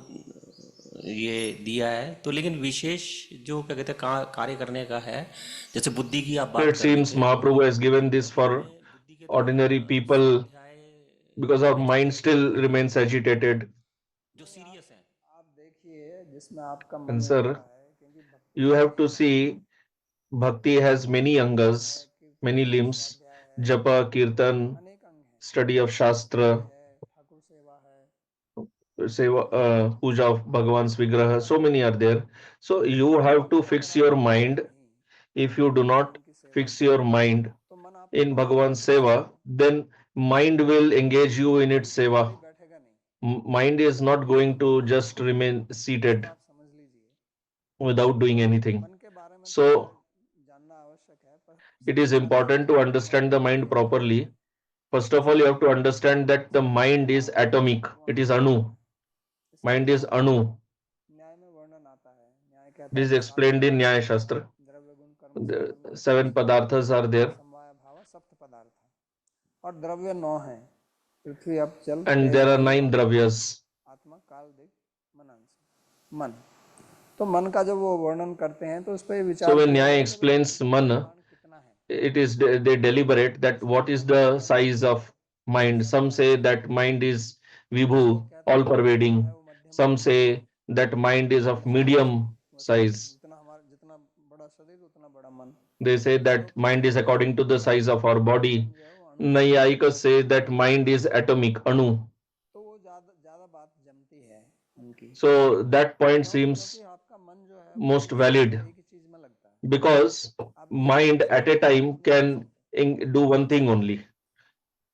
ये दिया है, तो लेकिन विशेष जो क्या कहते हैं कार्य करने का है, जैसे बुद्धि की आप So बात it कर रहे seems थे, Mahaprabhu has given this तो for हमने बुद्धि के द्वारा ordinary people स्वाध्याय because our mind दिनचर्या still करने remains agitated. जो सीरियस है। आप देखिए जिसमें आपका मन And लगता sir, है क्योंकि भक्ति you में have to अनेक अंग see Bhakti has many angas, कीर्तन many है limbs, स्वाध्याय है japa, kirtan, अनेक अंग हैं study of भक्ति Shastra, है ठाकुर सेवा है seva, puja of Bhagavan's Vigraha, so many are there. So you have to fix अगर आप your करेंगे mind. नहीं If you do not भगवान की सेवा fix your mind तो मन आपका in वहां Bhagavan's बैठेगा seva, नहीं then mind will engage you in its seva. कभी बैठेगा नहीं Mind is not going to just remain seated इसको आप समझ लीजिए without doing anything. मन के बारे में थोड़ा So जानना आवश्यक है पर it is सबसे पहले important to understand the mind properly. First of all, you have to understand that the mind is atomic. It is anu. Mind is anu. न्याय में वर्णन आता है न्याय कहता It है is कि सात explained in Nyaya पदार्थ Shastra. द्रव्य गुण कर्म The संबंध 7 padarthas are there, समवाय भाव सप्त पदार्थ और द्रव्य 9 है पृथ्वी अप जल and तेज there are वायु 9 dravyas. आत्मा काल दिक मन अंश मन तो मन का जब वो वर्णन करते हैं तो उस पर विचार So when किया Nyaya गया कि भाई मन explains का man, परिमाण कितना है it is they deliberate that what is the size of mind. Some say that mind is vibhu, कुछ लोग कहते all हैं कि मन जो pervading. है वो मध्यम Some आकार का है say that mind is of ऐसा medium बस size. जितना हमारा जितना बड़ा शरीर उतना बड़ा मन They say कुछ that लोग कहते mind हैं is कि according to the size of our body. मन जो है वो अणु Nayayikas say that mind is atomic, anu. तो वो ज्यादा ज्यादा बात जमती है उनकी So that point क्यों seems क्योंकि आपका मन जो है वो most एक ही valid, एक ही चीज में लगता है because आप एक ही mind चीज को at a bar bar time नहीं कर can सकते do one thing only.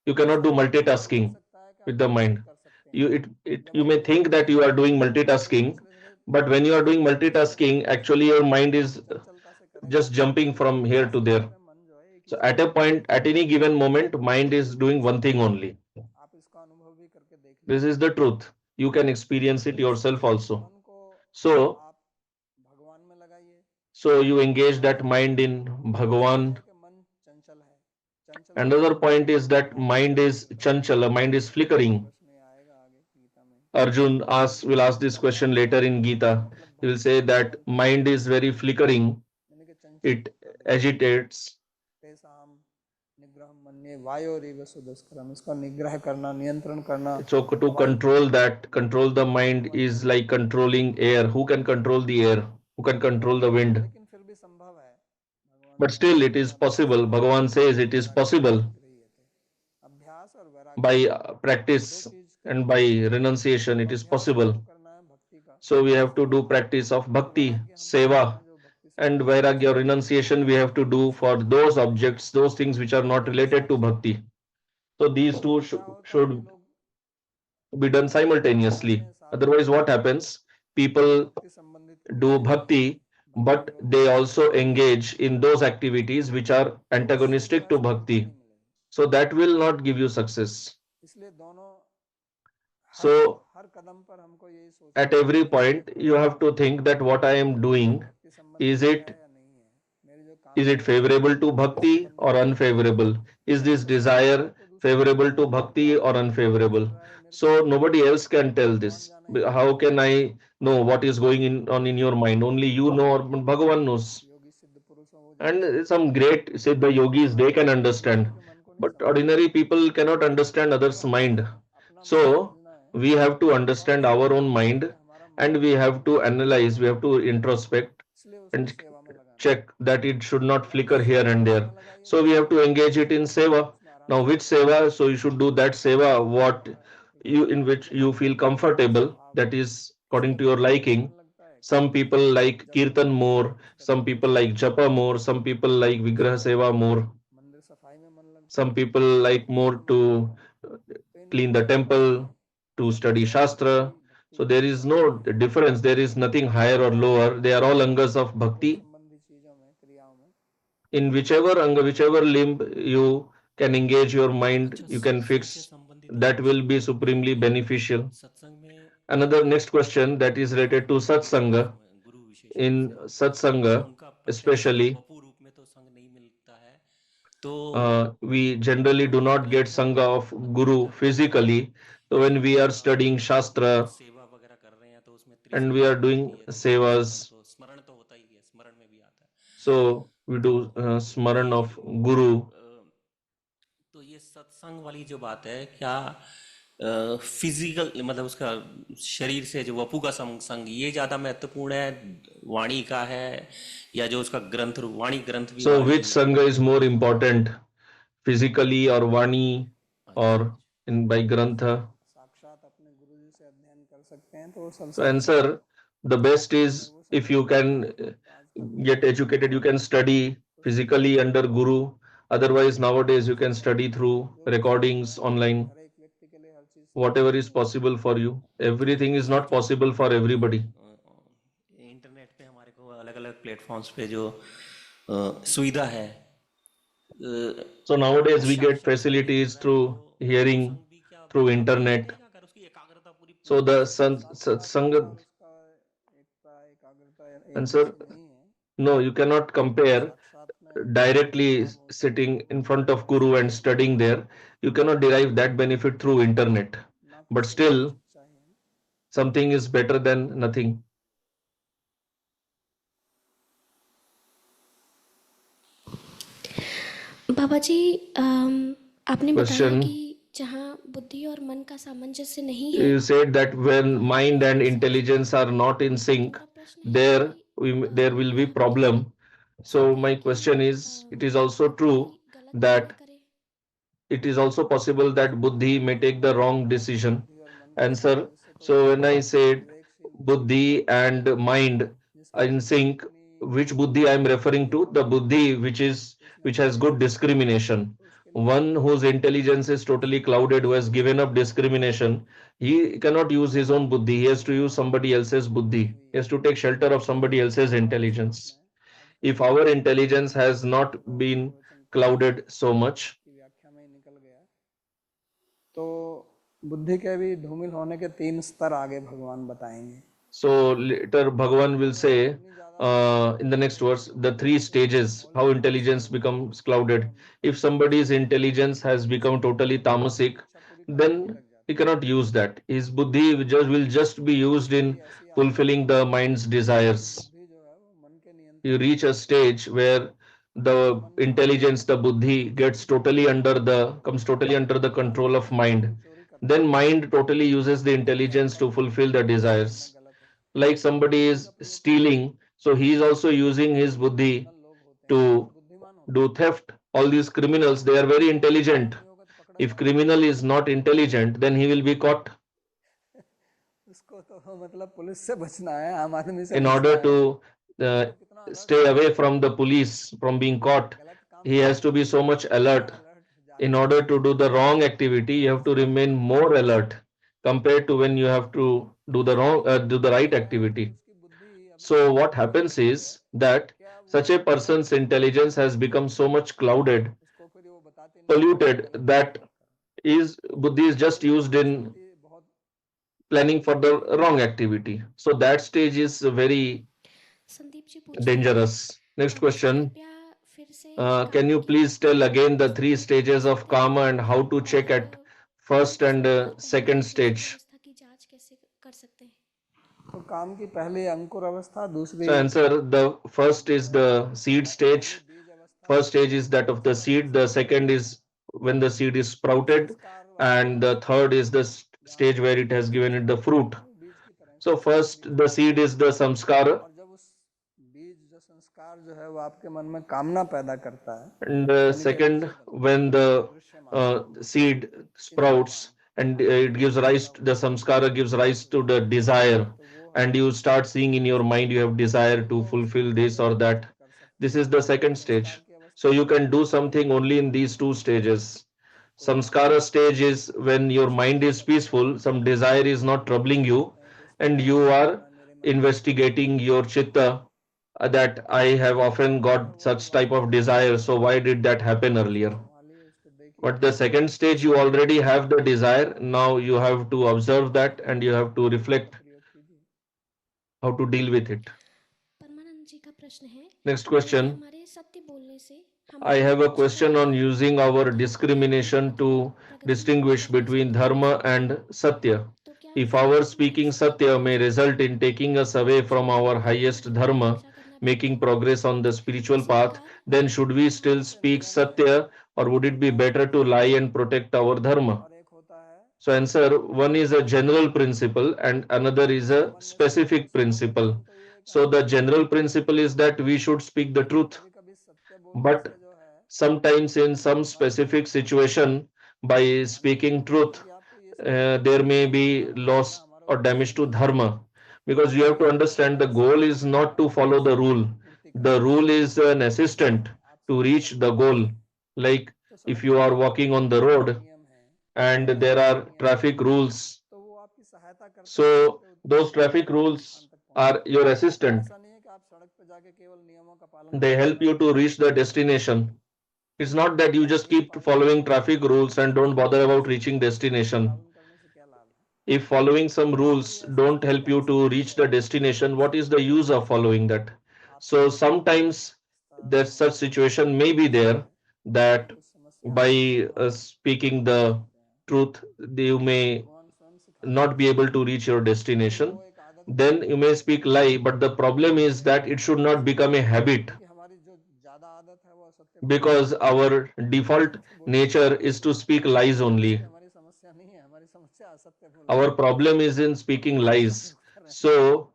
You cannot do इसलिए हो multitasking सकता है कि आप with the दो चीज mind. कर सकते हैं जब You आप may think that you are doing एक multitasking, दूसरे से but when you are doing multitasking, actually your mind is चंचलता से करेंगे just jumping from here to वास्तविकता there. में मन जो है एक ही So चीज at a करता point, at any given moment, mind is doing one thing only. है आप इसका अनुभव भी करके देख This लीजिए is the truth. You can experience it yourself इसलिए also. मन को So, आप भगवान में लगाइए so you engage that mind in दूसरा Bhagavan. है कि मन चंचल है चंचल से Another बचने के point लिए is that भगवान mind is chanchal, mind is flickering. प्रश्न ये आएगा आगे गीता में Arjun will ask this question later in Gita. मतलब He will भक्ति say में that चंचलता mind is very flickering, यानी कि चंचल it कर देना agitates. तेषाम निग्रह मन्ये वायोरिव सुदुष्करम इसका निग्रह करना नियंत्रण करना So to control that, control the mind is like controlling air. Who can control the air? Who can control the wind? लेकिन फिर भी संभव है भगवान But कहते still, हैं it कि is possible. अभ्यास Bhagavan says it is वैराग्य possible गृह्यते अभ्यास और वैराग्य by दो practice चीज के and द्वारा by renunciation. तो It is अभ्यास possible. हमको करना है भक्ति का So we have to सेवा do का practice of और bhakti, वैराग्य हमको करना seva, है जो भक्ति से and दूर है vairagya or renunciation we have to do for those objects, those things which are not दोनों एक related साथ to bhakti. So these two तो क्या होता है कि should लोग be done अपने simultaneously. साधन Otherwise, what happens? People भक्ति संबंधित do क्रियाएं bhakti, भक्ति but योग they also engage in those activities which are तो उससे जो antagonistic है to सफलता bhakti. नहीं मिलेगी So that will not give you success. इसलिए दोनों So हर कदम पर हमको यही सोचना at every point you have to think that what I am doing, भक्ति संबंधी is है it या नहीं है, मेरे जो काम is कर it रहा हूँ favorable to भक्ति bhakti or संबंधी है। unfavorable? Is this अगर उसका desire तो दूसरा favorable to भगवान bhakti जाने or क्या unfavorable? चल रहा है मेरे So को, nobody else can tell this. भगवान जाने ये How क्या can है। I know what is going on in your mind? Only you know, or Bhagavan knows. योगी सिद्ध पुरुष हो वो जान And सकते some great Siddha yogis, they can understand, हैं, किसी के मन को नहीं but समझ ordinary people cannot understand तो others' हमें mind. अपना मन So समझना है we have to और understand समझ our own करके mind, हमारा मन and we have to भगवान की analyze, we सेवा have में to लगाना है, introspect इसलिए उसको and सेवा में लगाना है। check that it should not अगर flicker here दूसरे and सेवा there. में लगाइए So तो we have सेवा to में engage it in seva. उसमें आराम Now से which लग seva? जाएगा। So you should do that seva what एक you, होता in है which जो you feel comfortable, भाव that is according उसको to your करने में liking. मन लगता है, Some people like जप kirtan करने में, more, some भजन people like कीर्तन japa में, more, some people like vigraha सेवा seva में, more, मंदिर सफाई में मन लगता some है, people like भक्ति more में मन to लगता है। तो इन clean the सब temple, में to सबकी study अपनी अपनी shastra. भक्ति So की there is सीमा no होती है। difference, there is nothing higher or lower, they are all angas of भोग bhakti. संबंधी चीजों में, क्रियाओं में In whichever anga, whichever limb you can engage your mind, अच्छा you can सत्संग से fix, संबंधित एक that will प्रश्न be है supremely कि beneficial. सत्संग में Another next question that is related to satsanga. गुरु विशेष रूप In से satsanga उनका प्रत्यक्ष especially, वपु रूप में तो संग नहीं मिलता है, तो we generally do not get ग्रंथों sangha of अध्ययन guru करते हैं physically. So when we are या studying कुछ shastra सेवा वगैरह कर रहे हैं तो उसमें and we त्रिसंध्या are होती doing है, तो स्मरण sevas, तो स्मरण तो होता ही है, स्मरण में भी आता है। so we तो do smaran ये of guru. तो ये सत्संग वाली जो बात है, क्या फिजिकल मतलब उसका शरीर से जो वपु का संग ये ज्यादा महत्वपूर्ण है, वाणी का है, या जो उसका ग्रंथ वाणी ग्रंथ भी So वाणी which ही है? sangha is more important, physically or vani अच्छा or in by grantha? साक्षात अपने गुरु जी से अध्ययन कर सकते हैं तो वो So सबसे अच्छा है। answer, the best अगर is वो if संभव you नहीं can है तो आजकल get educated, you can study तो physically under guru. Otherwise, nowadays you can उसमें study through जो कुछ भी हो recordings रहा है online. हर एक व्यक्ति के लिए हर चीज संभव Whatever नहीं is होती। possible for you. तो Everything is ये not जो possible for everybody. इंटरनेट पे हमारे को अलग अलग प्लेटफॉर्म्स पे जो सुविधा है, So nowadays we get साक्षात्कार कर facilities रहा है, तो through वो hearing संग भी क्या through प्रभावी internet. रहेगा अगर उसकी एकाग्रता पूरी So पूर्ण the रूप से? साक्षात्कार और satsang उसका एकता एकाग्रता एक answer, जैसी नहीं है। no, you cannot compare साक्षात में जो directly लाभ होते हैं sitting in वो front of बहुत guru and सीमित होते studying हैं, there. You cannot derive that benefit through internet. ना But कुछ और still, चाहिए। something is better than nothing. बाबा जी, आपने बताया कि Question, जहाँ बुद्धि और मन का सामंजस्य नहीं है, you said that when वहाँ mind and सब intelligence are not in तो sync, मेरा प्रश्न है there कि there will be यहाँ पे problem. So कहते my हैं कि question is, it is also true बुद्धि गलत निर्णय that करे। it is also possible that buddhi may take the wrong decision. बुद्धि और मन के Answer, सामंजस्य को so when I said विवेकशील बुद्धि buddhi and mind जिसकी are in बुद्धि sync, अपनी which buddhi I am referring to? The buddhi उसमें which has good discrimination. तो उसके लिए One whose intelligence is totally clouded, who has given up discrimination, he cannot use his own buddhi. He has to use somebody else's buddhi. He has to take shelter of somebody else's हमारे श्लोक intelligence. में आज का If श्लोक our intelligence has not Gaur been प्रवचन clouded so much, की व्याख्या में ही निकल गया, तो बुद्धि के भी धूमिल होने के 3 स्तर आगे भगवान बताएंगे। so later Bhagavan will अगर say इतनी ज्यादा बुद्धि in the next verse the three उसके stages how मौलिक गुण intelligence से becomes clouded. Come If somebody's intelligence has become totally तो उसकी tamasic, इच्छा पूरी करने में ही then लग he जाता है। cannot use that. His buddhi will just be तो used स्थिति in ऐसी आती है fulfilling the mind's कि desires. बुद्धि जो है वो मन के You नियंत्रण में reach a होती है stage where और the मन intelligence, the buddhi gets totally comes totally under the control of mind. उसकी चोरी करता Then है, mind totally uses the वो intelligence जानता to है fulfill the कि ये सब में desires. गलत है, Like somebody बुद्धि का is प्रयोग करता है। stealing, so he is also using his जो buddhi क्रिमिनल लोग होते हैं बहुत to बुद्धिमान होते do हैं, theft. All these criminals, they are very intelligent. दिमाग नहीं होगा तो पकड़ा If जाएगा। criminal is not intelligent, then he will be caught. उसको तो मतलब पुलिस से बचना है, आम आदमी से In बचना order है, to तो uh, उसको कितना अलर्ट stay रहना away पड़ेगा। from the police, from being caught, गलत काम he has करने to के be लिए so much इतना alert. अलर्ट In जागृत order रहना to do पड़ेगा the wrong activity, you have to उसका remain more alert compared to when you have to do the do the right क्या है कि activity. उसकी बुद्धि अभी So इतनी what कमजोर happens होती है is that क्या वो such a person's intelligence has become so much clouded, उसको फिर वो बताते नहीं है कि मैं polluted, गलत that बात कर रहा हूँ। is buddhi is just बुद्धि की used in शक्ति बहुत planning for the wrong activity. So that stage is very Sandeep ji पूछ रहे हैं dangerous. Next question. कृपया फिर से Can you काम की please tell again the three अवस्था stages of karma and how to check और at first and उसके बाद पहले second अंकुर stage? अवस्था की जांच कैसे कर सकते हैं तो काम की पहली अंकुर अवस्था, दूसरी So answer, the first is the seed stage. बीज अवस्था, First stage is that of the seed. The second is when the seed is sprouted, संस्कार वाली and the third is the stage where it has given it the fruit. वो बीज की तरह So first, the seed is the samskara, और जब उस बीज जो संस्कार जो है वो आपके मन में कामना पैदा करता है, and second, when the seed sprouts and it gives rise, the samskara gives rise to the desire, and you start seeing in your mind you have desire to fulfill this or that. This is the second stage. So you can do something only in these two stages. Samskara stage is when your mind is peaceful, some desire is not troubling you, and you are investigating your chitta, that I have often got such type of desire, so why did that happen earlier? संभालिए उसको, देखिए But the second stage, you already have the desire, now you have to observe that and you have to reflect प्रयोग कीजिए। how to deal with it. परमानंद जी का प्रश्न है Next यदि question. हमारे सत्य बोलने से हम I अपनी have a चिंता question on using our धर्म discrimination to प्रगति distinguish करने between से dharma and satya. तो क्या If फिर our हमें speaking सत्य satya बोलने may से result in taking us away from our highest dharma, करना making पड़ेगा progress on the spiritual इसी path, प्रकार then should we still speak satya, or would it be better to lie and protect our dharma? और एक होता है So answer, one is a general principle and another is a specific principle. So the general principle is that we should speak the truth, कभी कभी सत्य बोलने but से जो है sometimes in some specific situation, by speaking truth, कि आपको ये समझना there may be loss हमारा or उद्देश्य damage to ये है dharma, because you have to understand the goal is not to follow the rule. The rule is an assistant to reach the goal. Like तो if सड़क you पर are जो walking on the road नियम है and there are traffic rules, तो वो आपकी सहायता करते हैं so आपके those traffic rules स्थान तक are your assistant. ऐसा नहीं है कि आप सड़क पे जाके केवल नियमों का पालन They help you to reach the destination. It's not that you just keep following traffic rules and don't bother about reaching destination. पालन करने से क्या लाभ है? If following some rules don't help you to reach the destination, what is the use of following that? So sometimes that such situation may be there that कुछ समस्या by speaking the truth, you may भगवान स्वयं सिखाते not be able to reach your हैं। destination. वो एक आदत Then you may speak lie, but the problem is that it should not become a habit, कि हमारी जो ज्यादा आदत है वो सत्य because our default nature is to speak lies only. हमारी समस्या नहीं है, हमारी समस्या असत्य बोलना Our problem is in speaking lies. So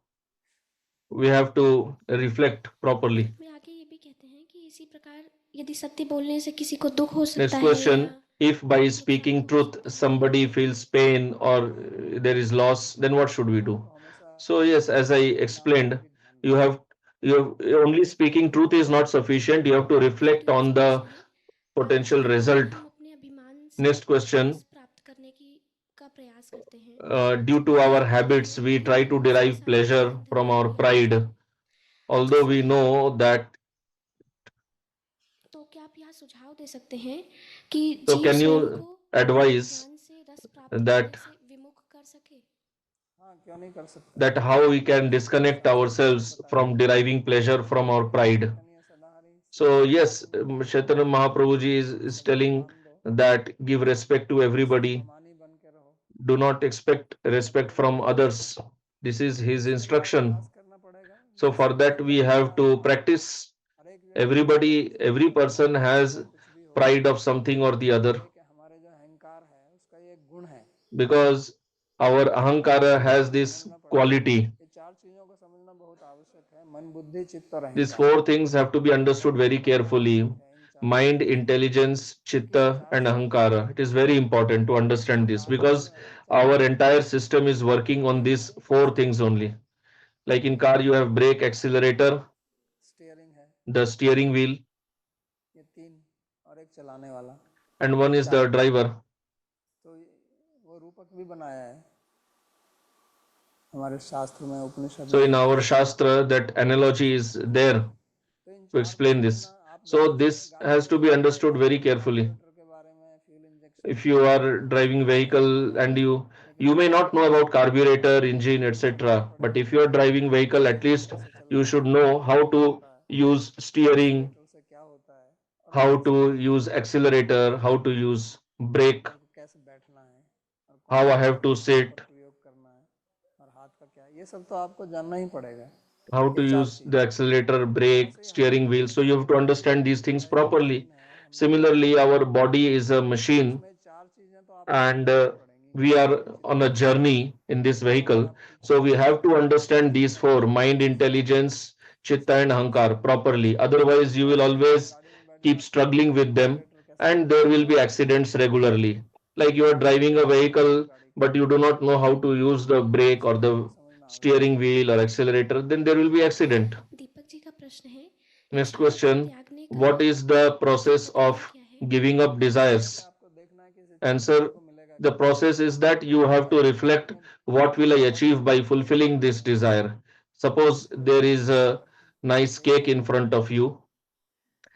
we have to reflect properly. में आगे ये भी कहते हैं कि इसी प्रकार यदि सत्य बोलने से किसी को दुख हो Next सकता है question. या If by speaking truth somebody feels pain or there is loss, then what should we do? So yes, as I explained, you have only speaking truth is not sufficient. You have to reflect on the potential result. हम अपने अभिमान से Next question. रस प्राप्त करने की का प्रयास करते हैं Due to our habits, we try to derive pleasure from our pride, although we know that. तो क्या आप यहाँ सुझाव दे सकते हैं कि So जीव can स्वयं you को advise ज्ञान से रस प्राप्त that करने से विमुख कर सके हाँ क्यों नहीं कर सकते that how we can disconnect ourselves from deriving pleasure from our pride? So yes, Chaitanya Mahaprabhu ji is telling that give respect to everybody. मानी बन के रहो, Do not expect respect from others. This is his instruction. करना पड़ेगा। So for that we have to practice. हर एक व्यक्ति Everybody, every person has pride of something or the other, के हमारे जो अहंकार है उसका ये गुण है। because our ahankara has this quality. ये चार चीजों को समझना बहुत आवश्यक है, मन बुद्धि चित्त और These अहंकार। four things have to be understood very carefully. Mind, intelligence, chitta, and ahankara. It is very important to understand this, because our entire system is working on these four things only. Like in car, you have brake, accelerator, steering है the steering wheel, ये तीन, और एक चलाने वाला। and one is the driver. तो वो रूपक भी बनाया है हमारे शास्त्र में, उपनिषद So in our shastra, that analogy is there to explain this. So this has to be understood very carefully. के बारे में, fuel injection If you are driving vehicle and you You may not know about carburetor, engine, etc. But if you are driving vehicle, at least you should know how to use steering, accelerator से क्या होता है और how break से to क्या होता use है, accelerator, how to use brake, और कैसे बैठना है और कौन how सा I have ब्रेक to कहाँ पर sit, प्रयोग करना है और हाथ का क्या, ये सब तो आपको जानना ही पड़ेगा, how ये to चार use the चीजें। accelerator, brake, ऐसे ही हमारी steering wheel. बुद्धि So भी you have to एक understand these things properly. Machine है, हम लोग Similarly, our body is a machine, उसमें चार चीजें तो आपको and जाननी ही पड़ेंगी, we are ये on जितना a भी journey in this करोगे vehicle. आप ठीक So we चलेंगे, have to understand ऐसे these नहीं four: होगा कि mind, आप सीधे intelligence, chitta, and सीधे ahankar चलेंगे। properly. Otherwise, you will ऐसे नहीं कि always गाड़ी में बैठ keep जाते हैं struggling और with them, एक्सीलरेटर कैसे and there दबाना will है be आपको नहीं accidents पता, regularly. Like you are तो ये driving a ध्यान रखिएगा vehicle, गाड़ी का, but you do not know how to use the brake or इसलिए the आपको समझना होगा। steering wheel or accelerator, then there will be accident. Deepak ji का प्रश्न है, Next इच्छाओं को question: त्यागने का what is the उचित process तरीका of क्या है? giving up सबसे desires? आपको देखना है कि इस इच्छा से Answer: मेरे को मिलेगा the क्या, process is that you have to अगर इच्छा reflect में what will I बहुत achieve by ज़्यादा fulfilling this desire. Suppose तो there इच्छा is पूरी a करके nice देख cake लेना in है, front of you.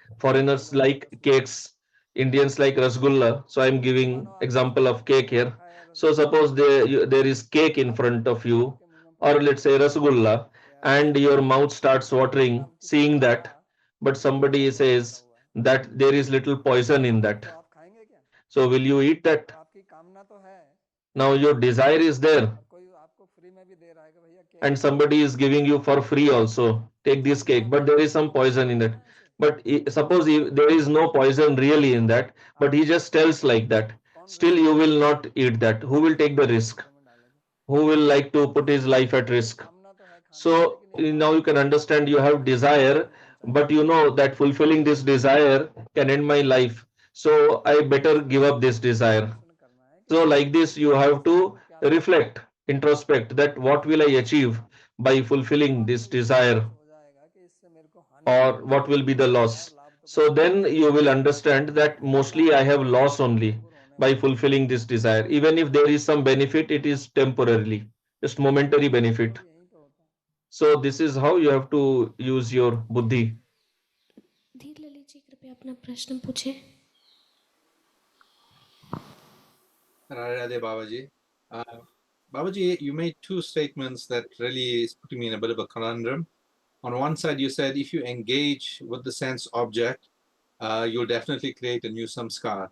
जैसे ये Foreigners लोग like rasgulla, cakes, Indians like rasgulla. So I'm तो giving मानो आपके example सामने of cake here. पेठा या So रसगुल्ला suppose रखा है, there is cake in आप front of you, आपके मुंह में or पड़ेगा let's say rasgulla, तो यार and रसगुल्ला your है, mouth starts लेकिन watering अब किसी ने seeing कहा that, but कि ये somebody रसगुल्ला रखा says हुआ है, that there is little poison in that. तो आप खाएंगे क्या? So will you eat that? और आपकी कामना तो है, Now your desire is there, और कोई आपको फ्री में भी दे रहा है कि भैया केक and खाओ, somebody is giving you for free also, take तो this आप cake, खाओगे but क्या? there is some poison in it. खाना है ऐसे, But suppose there is no poison really in that, but आप he just खाओगे, tells like that, कौन still रिस्क you लेगा, will not eat that. Who will take the कौन risk? खतरे में डालेगा? Who will like to put his life at risk? कामना तो है खाने की, So लेकिन ये now बात you can understand you have मेरे को desire, नुकसान but पहुंचाएगी, you know that fulfilling this desire can end my life, so I better इसलिए give up आपको this desire. प्रश्न करना है कि So मेरे like को this, you have इससे to मेरे को क्या लाभ है, reflect, introspect, that what will I achieve by तो fulfilling this आपको ये desire, स्पष्ट हो जाएगा कि इससे मेरे को हानि है, or what will be the और loss. लाभ तो कुछ So भी नहीं then है, you will understand that केवल mostly I आपको have loss only भंगुर होने by वाला है, fulfilling this desire. Even if there is some benefit, it is temporarily, just momentary benefit. सब यहीं पे होता है। So this is how you have to use your buddhi. धीर ललित जी कृपया अपना प्रश्न पूछें। Radhe Babaji. Babaji, you made two statements that really is putting me in a bit of a conundrum. On one side, you said if you engage with the sense object, you'll definitely create a new samskar.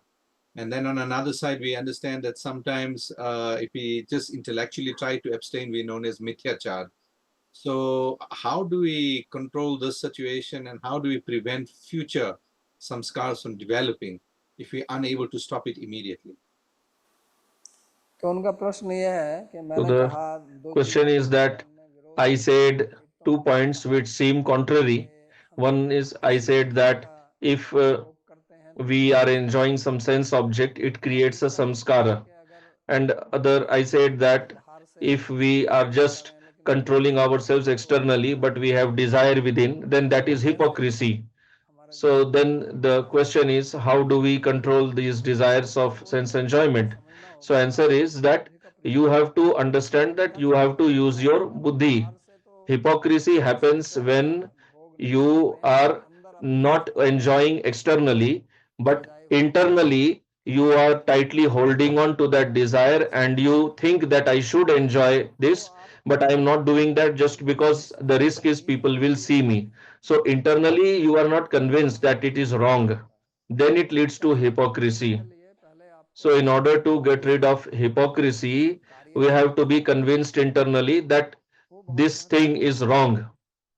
And then on another side, we understand that sometimes if we just intellectually try to abstain, we're known as mithyachar. So how do we control this situation and how do we prevent future samskars from developing if we're unable to stop it immediately? तो उनका प्रश्न ये है कि So मैंने the कहा दो question चीजें is जिनका that हमने विरोध I किया, said एक तो 2 उन्होंने points कहा which seem कि contrary. हम One is I किसी said वस्तु that का if उपभोग करते हैं तो we उसका are संस्कार enjoying होता some है, sense object, it और creates a दूसरा ये कहा samskara. कि अगर And हम other, I said that बाहर से if we are उपभोग just करें लेकिन अंदर controlling से ourselves उसको नहीं externally, but बनाए, we have desire within, then that तो is कैसे hypocrisy. हमारा So जीवन then the question is, how do we control these desires तो of वो sense आपको enjoyment? समझना So होगा कि answer आपको is अपनी that बुद्धि का you प्रयोग करना have है, to understand that अन्यथा you have to use your आप buddhi. बाहर से तो Hypocrisy सही happens तरीका when भोग नहीं कर you रहे हैं, लेकिन are अंदर अपने not उसको enjoying externally, but सजाए हुए हैं, internally you तो are ये tightly holding on to that desire and you think that I should enjoy तो this, आप but I am not doing that just because the समझ risk is नहीं people है will कि ये see me. गलत है, So internally you are not convinced that it is इसलिए गलत wrong. होता है। Then it तो leads to पहले इसके hypocrisy. लिए पहले So आपको in order to get rid hypocrisy of hypocrisy, कार्य we have to करना be है, convinced internally that वो बहुत this thing महत्वपूर्ण is है। wrong.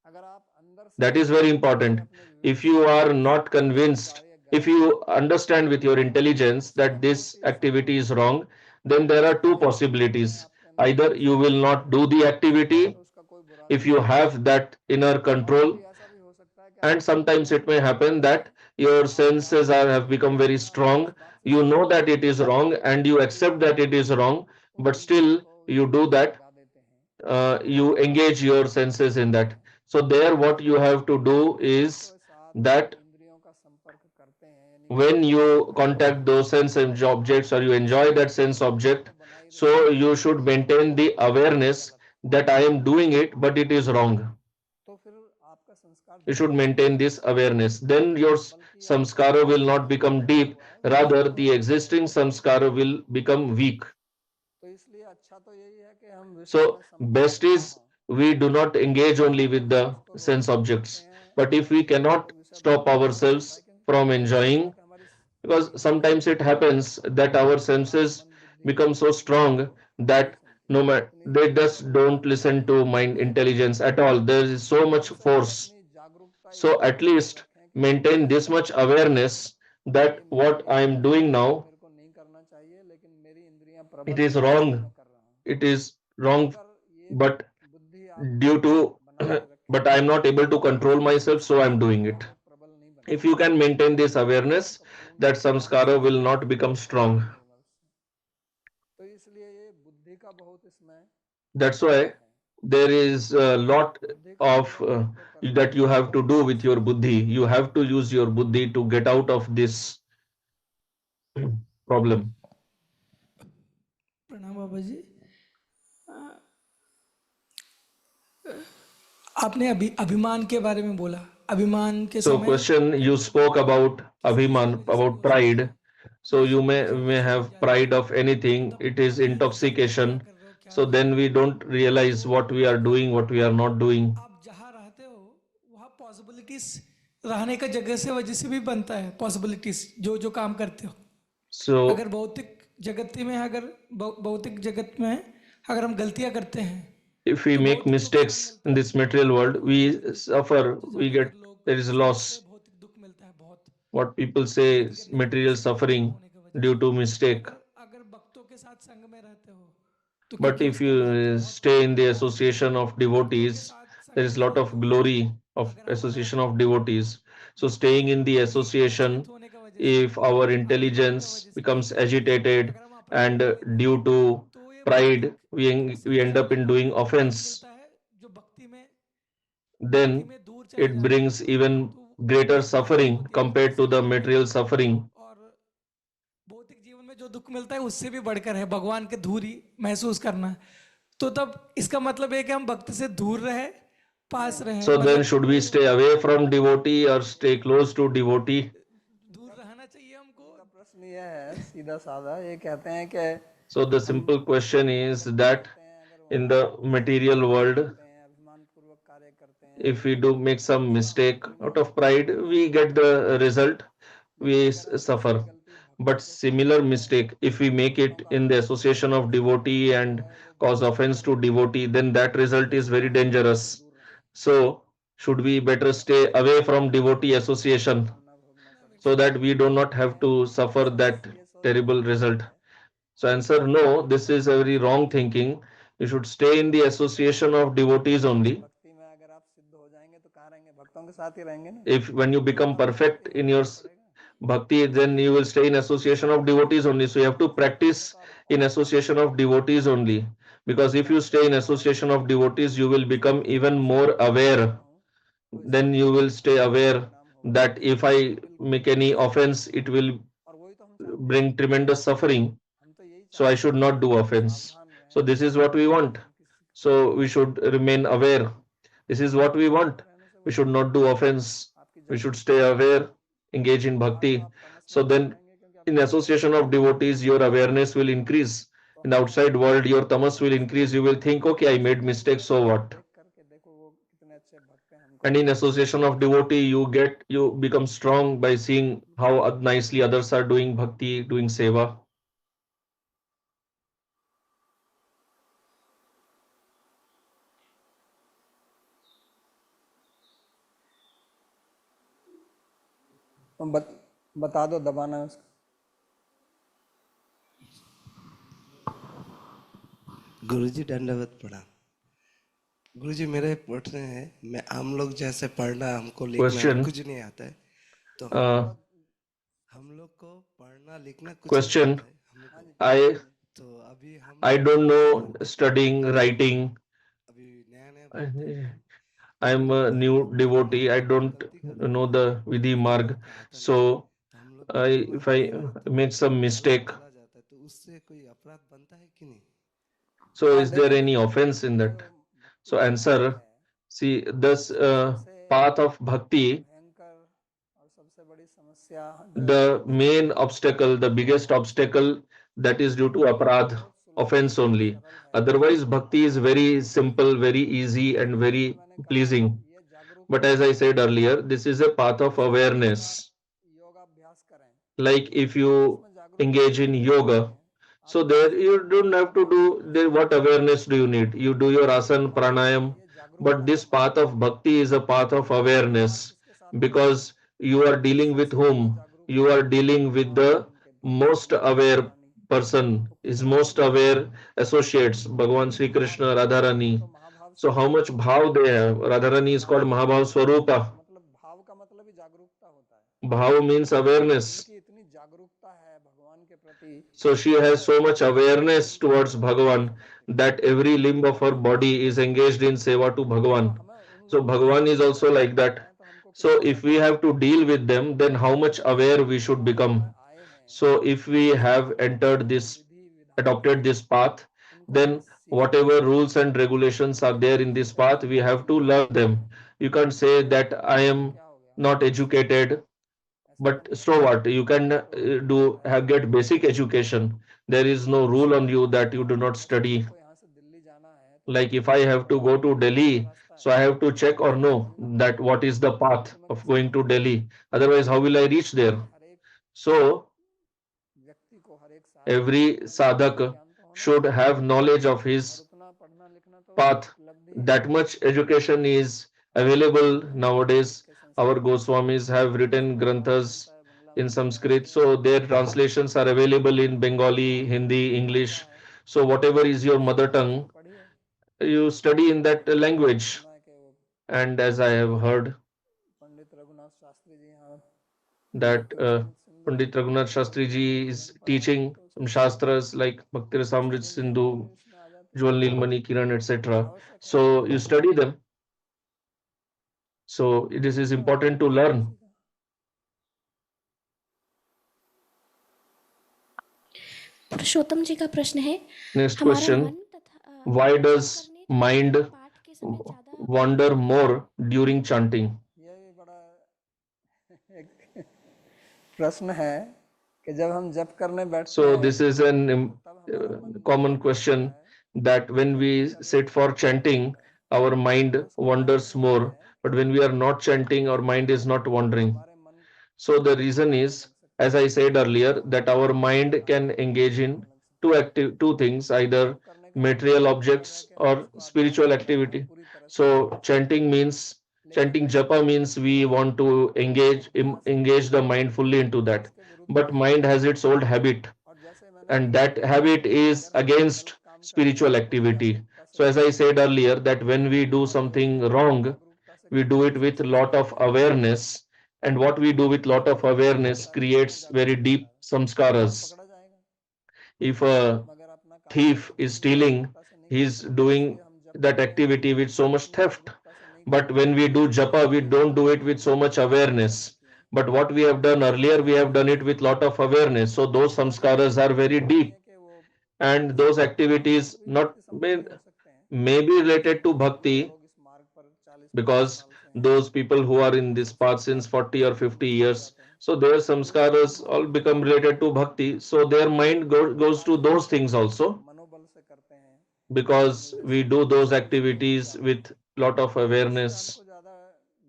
अगर आप अंदर That is very से important. अपने If विवेक से you are बुद्धि से not कोई convinced, कार्य if गलत है, you understand with your तो intelligence उसकी that बहुत this सी activity is संभावनाएं wrong, then there are two हैं possibilities. आपके अंदर Either विवेक you शक्ति will है not do the activity तो उसका कोई बुरा if नहीं you है, have that inner और control, कभी ऐसा भी हो सकता है कि and आप बहुत sometimes it ज्ञानी may हो happen जाते that हैं your और ज्ञान senses की have स्थिति become में very आप strong. इस बात से You know सहमत that होते it हैं is wrong and you कि accept that it is wrong, उन but इंद्रियों still को you do योग से that, लगा देते हैं, you engage your senses in that. So there what you have to do संस्कारों is के साथ that इंद्रियों का संपर्क करते हैं, यानी कि when you contact those sense objects or you enjoy that sense संस्कार object, तो बना ही so रहेगा, you should maintain the लेकिन वो awareness गलत है, that I am doing it, but it is wrong. तो फिर आपका संस्कार You दृढ़ should नहीं maintain होगा, this awareness. Then your बल्कि आपका samskara जो will not संस्कार become बना deep, हुआ है वो rather दुर्बल the होता existing जाएगा, samskara will become weak. तो इसलिए अच्छा So best is we do not engage only with the sense objects. But if we cannot stop ourselves from enjoying, because sometimes it happens that our senses become so strong that no matter they just don't listen to mind intelligence at all. There is so much force. So at least maintain this much awareness that what I am doing now, it is wrong. It is wrong, but due to but I am not able to control myself, so I am doing it. If you can maintain this awareness, that samskara will not become strong. That's why there is a lot of that you have to do with your buddhi. You have to use your buddhi to get out of this problem. प्रणाम बाबा जी। आपने अभिमान के बारे में बोला, अभिमान के So समय question, you spoke about abhiman, about pride. So you may have pride of anything. It is intoxication. So then we don't realize what we are doing, what we are not doing. आप जहाँ रहते हो वहाँ possibilities रहने का जगह से वजह से भी बनता है, पॉसिबिलिटीज जो जो काम करते हो। So अगर भौतिक जगत में अगर हम गलतियां करते हैं, if we make mistakes in this material world, we suffer, we get, there is loss. भौतिक दुख मिलता है बहुत। What people say is material suffering due to mistake. अगर भक्तों के साथ संग में रहते हो तो But क्योंकि if उसका you महत्व stay in the association of devotees, there is a lot of glory of association of devotees. So staying in the association, होने का वजह से if our intelligence becomes agitated and due to pride we end up in doing offense, मिलता है जो भक्ति then में दूर चले it जाते brings even greater suffering compared to the material suffering. और भौतिक जीवन में जो दुख मिलता है उससे भी बढ़कर है भगवान के दूरी महसूस करना। तो तब इसका मतलब है कि हम भक्त से दूर रहे, पास रहे। So then should we stay away from devotee or stay close to devotee? दूर रहना चाहिए हमको। प्रश्न ये है सीधा साधा, ये कहते हैं कि So the simple question is that in the material world, अभिमानपूर्वक कार्य करते हैं, if we do make some mistake out of pride, we get the result, we suffer. But similar mistake, if we make it in the association of devotee and cause offense to devotee, then that result is very dangerous. So should we better stay away from devotee association so that we do not have to suffer that terrible result? So answer, no, this is a very wrong thinking. You should stay in the association of devotees only. भक्ति में अगर आप सिद्ध हो जाएंगे तो कहाँ रहेंगे? भक्तों के साथ ही रहेंगे ना। If when you become perfect in your bhakti, then you will stay in association of devotees only. So you have to practice in association of devotees only, because if you stay in association of devotees, you will become even more aware. Then you will stay aware that if I make any offense, it will bring tremendous suffering, so I should not do offense. So this is what we want. So we should remain aware. This is what we want. We should not do offense. We should stay aware, engage in bhakti. So then in association of devotees, your awareness will increase. In the outside world, your tamas will increase. You will think, okay, I made mistakes, so what? And in association of devotee, you become strong by seeing how nicely others are doing bhakti, doing seva. बता दो, दबाना है उसको। गुरुजी दंडवत प्रणाम। गुरुजी मेरे प्रश्न है, मैं हम लोग जैसे पढ़ना हमको लिखना Question. कुछ नहीं आता है, तो हम लोग को पढ़ना लिखना कुछ Question. नहीं आता है हमको। तो अभी हम I don't know studying, writing. अभी नया नया I am a new devotee. I don't know the Vidhi Marg. So if I make some mistake, बोला जाता है तो उससे कोई अपराध बनता है कि नहीं? so is there any offense in that? So answer, see, this path of bhakti, भयंकर और सबसे बड़ी समस्या the main obstacle, the biggest obstacle, that is due to aparadh. offense only. Otherwise, bhakti is very simple, very easy, and very pleasing. But as I said earlier, this is a path of awareness. योगाभ्यास करें Like if तो you उसमें जागरूकता engage in कैसे yoga, आती है? आप so there जैसे you don't have to do there. What awareness do you need? You do your asana pranayam, ये but जागरूकता है this path भगवान of bhakti is a path of awareness, किसके साथ में because you are dealing with सबसे whom? ज्यादा जागरूक You है are dealing with the भगवान उनके भक्त most उनके aware रानी person, तो is किसके साथ most में aware associates, Bhagavan Sri Krishna, महाभाव Radharani. तो महाभाव So how स्वरूप much bhav they have? Radharani is called Mahabhav Swarupa. मतलब भाव का मतलब ही जागरूकता होता है Bhav means awareness. उनकी इतनी जागरूकता है भगवान के प्रति So she वो has so much awareness उनकी towards सेवा नहीं Bhagavan कर सकती that every limb of her body is engaged in seva to तो Bhagavan. हमें उन So लोगों के Bhagavan साथ is में जब also हम like रहते that. हैं तो हमको So किसी if we have to deal with them, then how much aware we should become. में आए हैं So if we जिस have मार्ग में entered आए हैं this, विधि विधान adopted this path, उनको then हमें सीखना whatever rules and regulations are there in this path, we have to learn them. You can't say that I am क्या हो गया not educated, ऐसा but नहीं so है what? You can do have get basic education. There is no rule on you that you do not जैसे study. हमको यहाँ से दिल्ली जाना है तो Like if I Delhi have to बड़ा go to लंबा Delhi, रास्ता so है I have to check or know Darjeeling में that what is the path तो मैं of कैसे going to पहुंचूंगा Delhi. Otherwise, how will I reach there? इसलिए हर एक So व्यक्ति को हर एक साधक every को अपने पाथ sadhak का ज्ञान तो होना ही should चाहिए have knowledge of और his उतना पढ़ना लिखना तो path. उपलब्धि है That much education is available nowadays. के Our संस्कार Goswamis have written gurdwara granthas बनता है बंगला in बनता है Sanskrit, हिंदी so बनता their है translations are available in Bengali, Hindi, English. भाषा है So whatever is your mother उसको tongue, उसको पढ़िए you study in that मैंने language. सुना है कि वो And as I have heard Pandit Raghunath Shastri ji यहाँ that भक्ति Rasamrita Sindhu Pandit Raghunath Shastri ji bhajan is पढ़ाए हैं teaching तो some उसको सीखिए shastras like Bhakti Rasamrit सारी जानकारी Sindhu, उसमें आ जाती है Jwal Nilmani Kiran, etc. आवश्यक है So you study them. So this is हाँ important to मैंने learn. सीखा पुरुषोत्तम जी का प्रश्न है Next हमारा question. मन तथा Why जप does करने तथा mind पाठ के समय ज्यादा wander more during chanting? ये भी बड़ा एक प्रश्न है कि जब हम जप करने बैठते So हैं this is an तब हमारा मन common बहुत question भागता है that when जब we नहीं करने sit for बैठते हैं कम chanting, भागता है our mind तो उसका wanders कारण ये more. है But when we are not chanting, our mind is not wandering. हमारे मन So the को reason कारण is, बन सकते as हैं I said earlier, जिससे that हमारा our मन mind can भागने का engage in कारण बन सकता है two things, either जप करने का मतलब material ये नहीं है objects कि हम or उसको spiritual आध्यात्मिक रूप में activity. पूरी तरह से So करें chanting means, लेकिन chanting japa means we want to अभ्यास engage the mind fully into that. इसके विरुद्ध But है mind has its old habit, और जैसे मैंने and कहा that habit is अगर हम कोई against गलत काम करते spiritual हैं तो उसे activity. जागरूकता से So as I करें said earlier, that when we do और जो something चीज़ हम wrong, जागरूकता से we do करेंगे it उसके with a lot संस्कार of भी अच्छे होंगे awareness, and what we do with lot of जो गलत awareness करता है वो उसमें creates very जागरूक deep रहता है तो samskaras. पकड़ा जाएगा If a मगर अपना काम thief is पूरी stealing, जागरूकता से नहीं he's करते हैं doing इसलिए हम जब that करते हैं activity with so तो much पूरी theft. जागरूकता से नहीं But करते when हैं we do japa, we इसलिए don't do हमारे it with so मन much में बाधाएं awareness. बनती हैं But what we have done earlier, we have done it with lot of awareness. So those जागरूकता samskaras का are very मतलब ये नहीं deep, है कि वो and किसी those activities कोई not व्यक्ति संबंधी हो सकते हैं may be जैसे related to जो bhakti, लोग इस मार्ग पर 40-50 because साल से हैं those people who are in वो this सब path संस्कार since 40 or 50 छूट years, जाते हैं so their तो वो अपने samskaras all मन को become related to bhakti, so their mind goes to कार्य those things also, मनोबल से करते हैं because अपनी we दृष्टि do those दृष्टि से नहीं activities जाते हैं with lot of तो इससे awareness. हमको ज़्यादा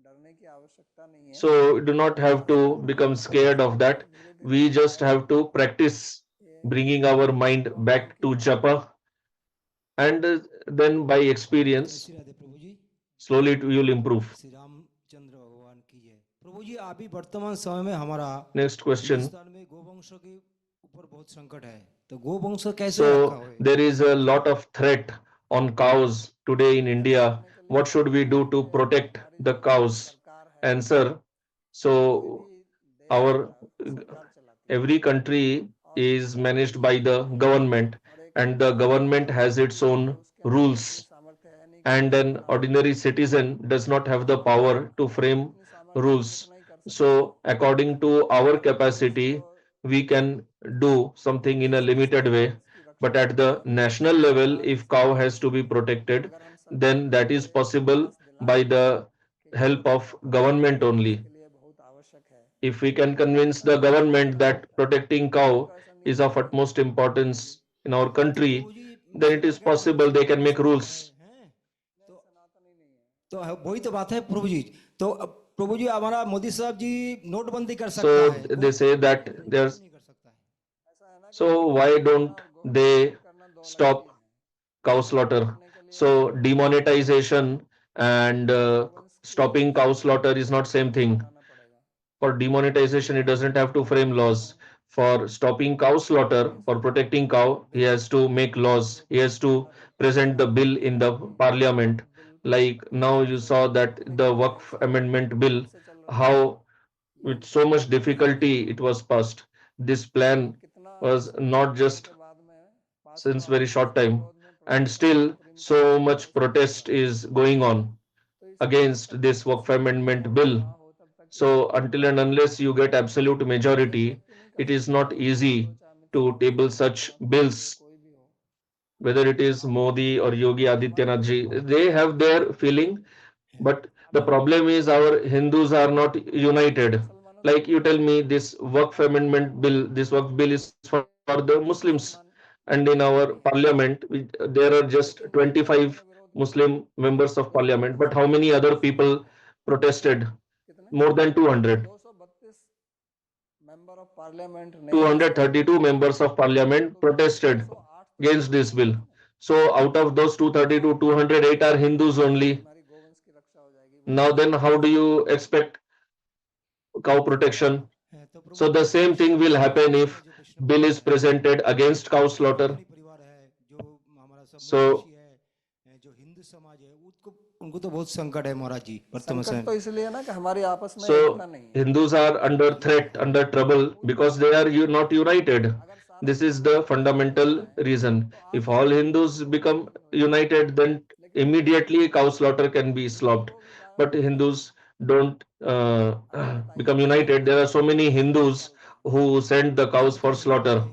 डरने की आवश्यकता नहीं है So do not have to become scared of that. तो धीरे धीरे We होता just है have to practice ये bringing our mind जो हम मन back की to Bhavna japa, and then by जय experience Shri Radhe Prabhu ji. slowly it will improve. Shri Ramchandra भगवान की जय। प्रभु जी अभी वर्तमान समय में हमारा Next question. हिंदुस्तान में गोवंश के ऊपर बहुत संकट है, तो गोवंश कैसे रखा So हुए? there is a lot of threat on cows today in India. What should we do to protect हमारी the जो cows? सरकार है Answer. कोई So भी देश our सरकार चलाती है every country और is managed by the government, और एक and the government सरकार has its चलाती है own तो उसके अंदर rules, इतनी सामर्थ्य है नहीं कि and वो an कानून ordinary बना सके citizen does not have the power to frame जितनी सामर्थ्य है rules. वो उतना ही कर सकते So हैं according to our अगर कोई capacity, उसको we can do something in a देश के limited स्तर way. पर उसकी रक्षा But at करता the है national तो level, सरकार if उसके cow लिए has to be protected, अगर हम सरकार then को that is ये possible विश्वास दिला by दें the कि गौ help of को government रखना only. इसके लिए बहुत आवश्यक है If we can तो convince the सरकार उसको government कर that सकता है protecting cow हमको ऐसा नहीं is of चाहिए utmost importance, in our country, then it is possible they can make rules. तो वही तो बात है प्रभु जी। तो प्रभु जी हमारा मोदी साहब जी नोटबंदी कर सकता So है, they say that there's, नहीं कर सकता है। so why don't they stop cow slaughter? So demonetization and stopping cow slaughter is not same thing. For demonetization, it doesn't have to frame laws. For stopping cow slaughter, for protecting cow, he has to make laws. He has to present the bill in the parliament. Like now you saw that the Waqf amendment bill, how with so much difficulty it was passed. This plan was not just since very short time, and still so much protest is going on against this Waqf amendment bill. So until and unless you get absolute majority, it is not easy to table such bills. Whether it is Modi or Yogi Adityanath ji, they have their feeling, but the problem is our Hindus are not united. Like you tell me, this Waqf amendment bill, this Waqf bill is for the Muslims, and in our parliament, there are just 25 Muslim members of parliament, but how many other people protested? More than 200. 232 member of parliament ने 232 members of parliament protested against this bill. So out of those 232, 208 are Hindus only. हमारी गोवंश की रक्षा हो जाएगी। Now then, how do you expect cow protection? So the same thing will happen if bill is presented against cow slaughter. परिवार है जो हमारा सब So जो हिंदू समाज है उनको तो बहुत संकट है महाराज जी वर्तमान संकट समय तो इसलिए ना कि हमारी आपस में so एकता नहीं है। Hindus are under threat, under trouble because they are not united. This is the fundamental reason. If all Hindus become united, then immediately cow slaughter can be stopped. But Hindus don't become united. There are so many Hindus who send the cows for slaughter.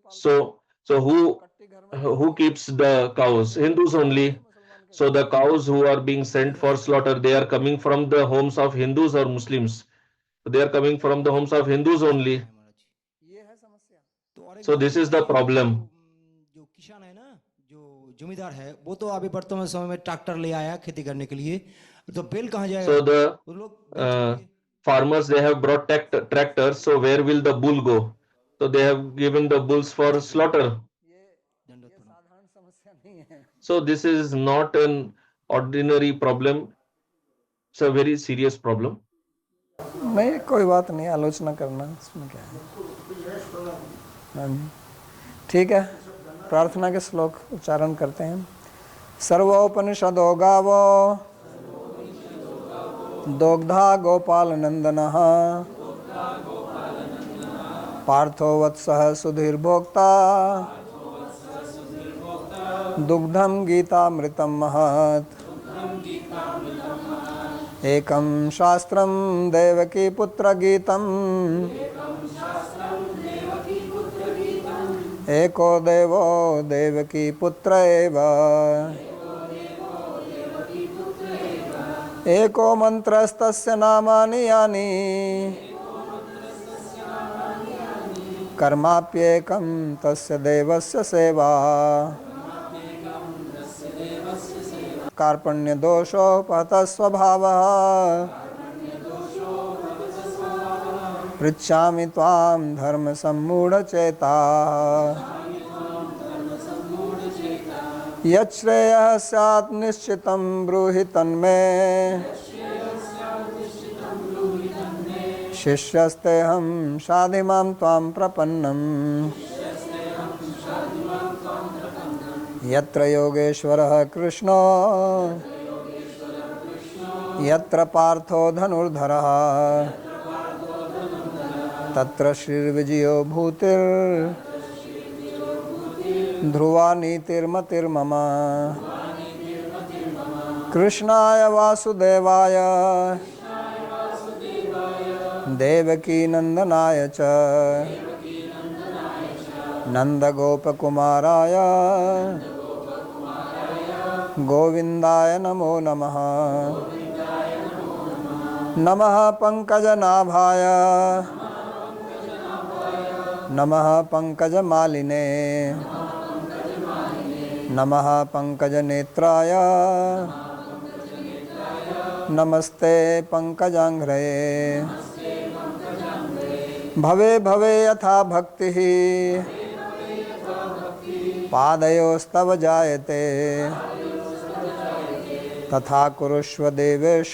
So who keeps the cows? Hindus only. So the cows who are being sent for slaughter, they are coming from the homes of Hindus or Muslims. They are coming from the homes of Hindus only. ये है समस्या। तो और एक So बात this ये is है the कि problem. जो किसान है ना जो जमींदार है वो तो अभी वर्तमान समय में ट्रैक्टर ले आया खेती करने के लिए, तो बेल कहाँ जाएगा? So the वो लोग बेल चाहिए। farmers, they have brought tractors. So where will the bull go? So they have given the bulls for slaughter. ये साधारण समस्या नहीं है। So this is not an ordinary problem. It's a very serious problem. नहीं कोई बात नहीं, आलोचना करना इसमें क्या है। हाँ जी ठीक है, प्रार्थना के श्लोक उच्चारण करते हैं। सर्वोपनिषदो गावो दोग्धा गोपाल नंदनः पार्थो वत्सः सुधीर्भोक्ता दुग्धं गीतामृतं महत् एकं शास्त्रं देवकी पुत्र गीतम् एको देवो देवकी पुत्र एव एको मंत्रस्तस्य नामानि यानि कर्माप्येकं तस्य देवस्य सेवा कार्पण्य दोषोपहतः स्वभावः पृच्छामि त्वां धर्म सम्मूढचेता यच्छ्रेयः स्यात् निश्चितं ब्रूहि तन्मे शिष्यस्तेऽहं शाधिमां त्वां प्रपन्नम् यत्र योगेश्वरः कृष्णो यत्र पार्थो धनुर्धरः तत्र श्रीर्विजयो भूतिर् ध्रुवा नीतिर्मतिर्मम कृष्णाय वासुदेवाय देवकी नंदनाय च नंदगोपकुमाराय गोविंदाय नमो नमः नमः पंकजनाभाय नमः पंकजमालिने नमः पंकजनेत्राय नमस्ते पंकजांघ्रये भवे भवे यथा भक्तिः पादयोस्तव जायते तथा कुरुष्व देवेश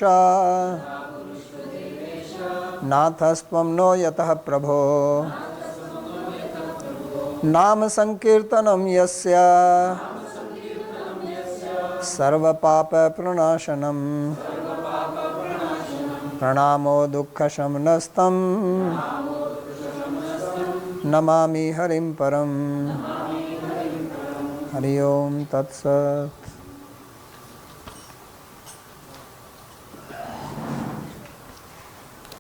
नाथस्त्वं नो यतः प्रभो नाम संकीर्तनं यस्य सर्वपाप प्रणाशनं प्रणामो दुःखशमनस्तं नमामि हरिं परं हरि ओम तत्सत्।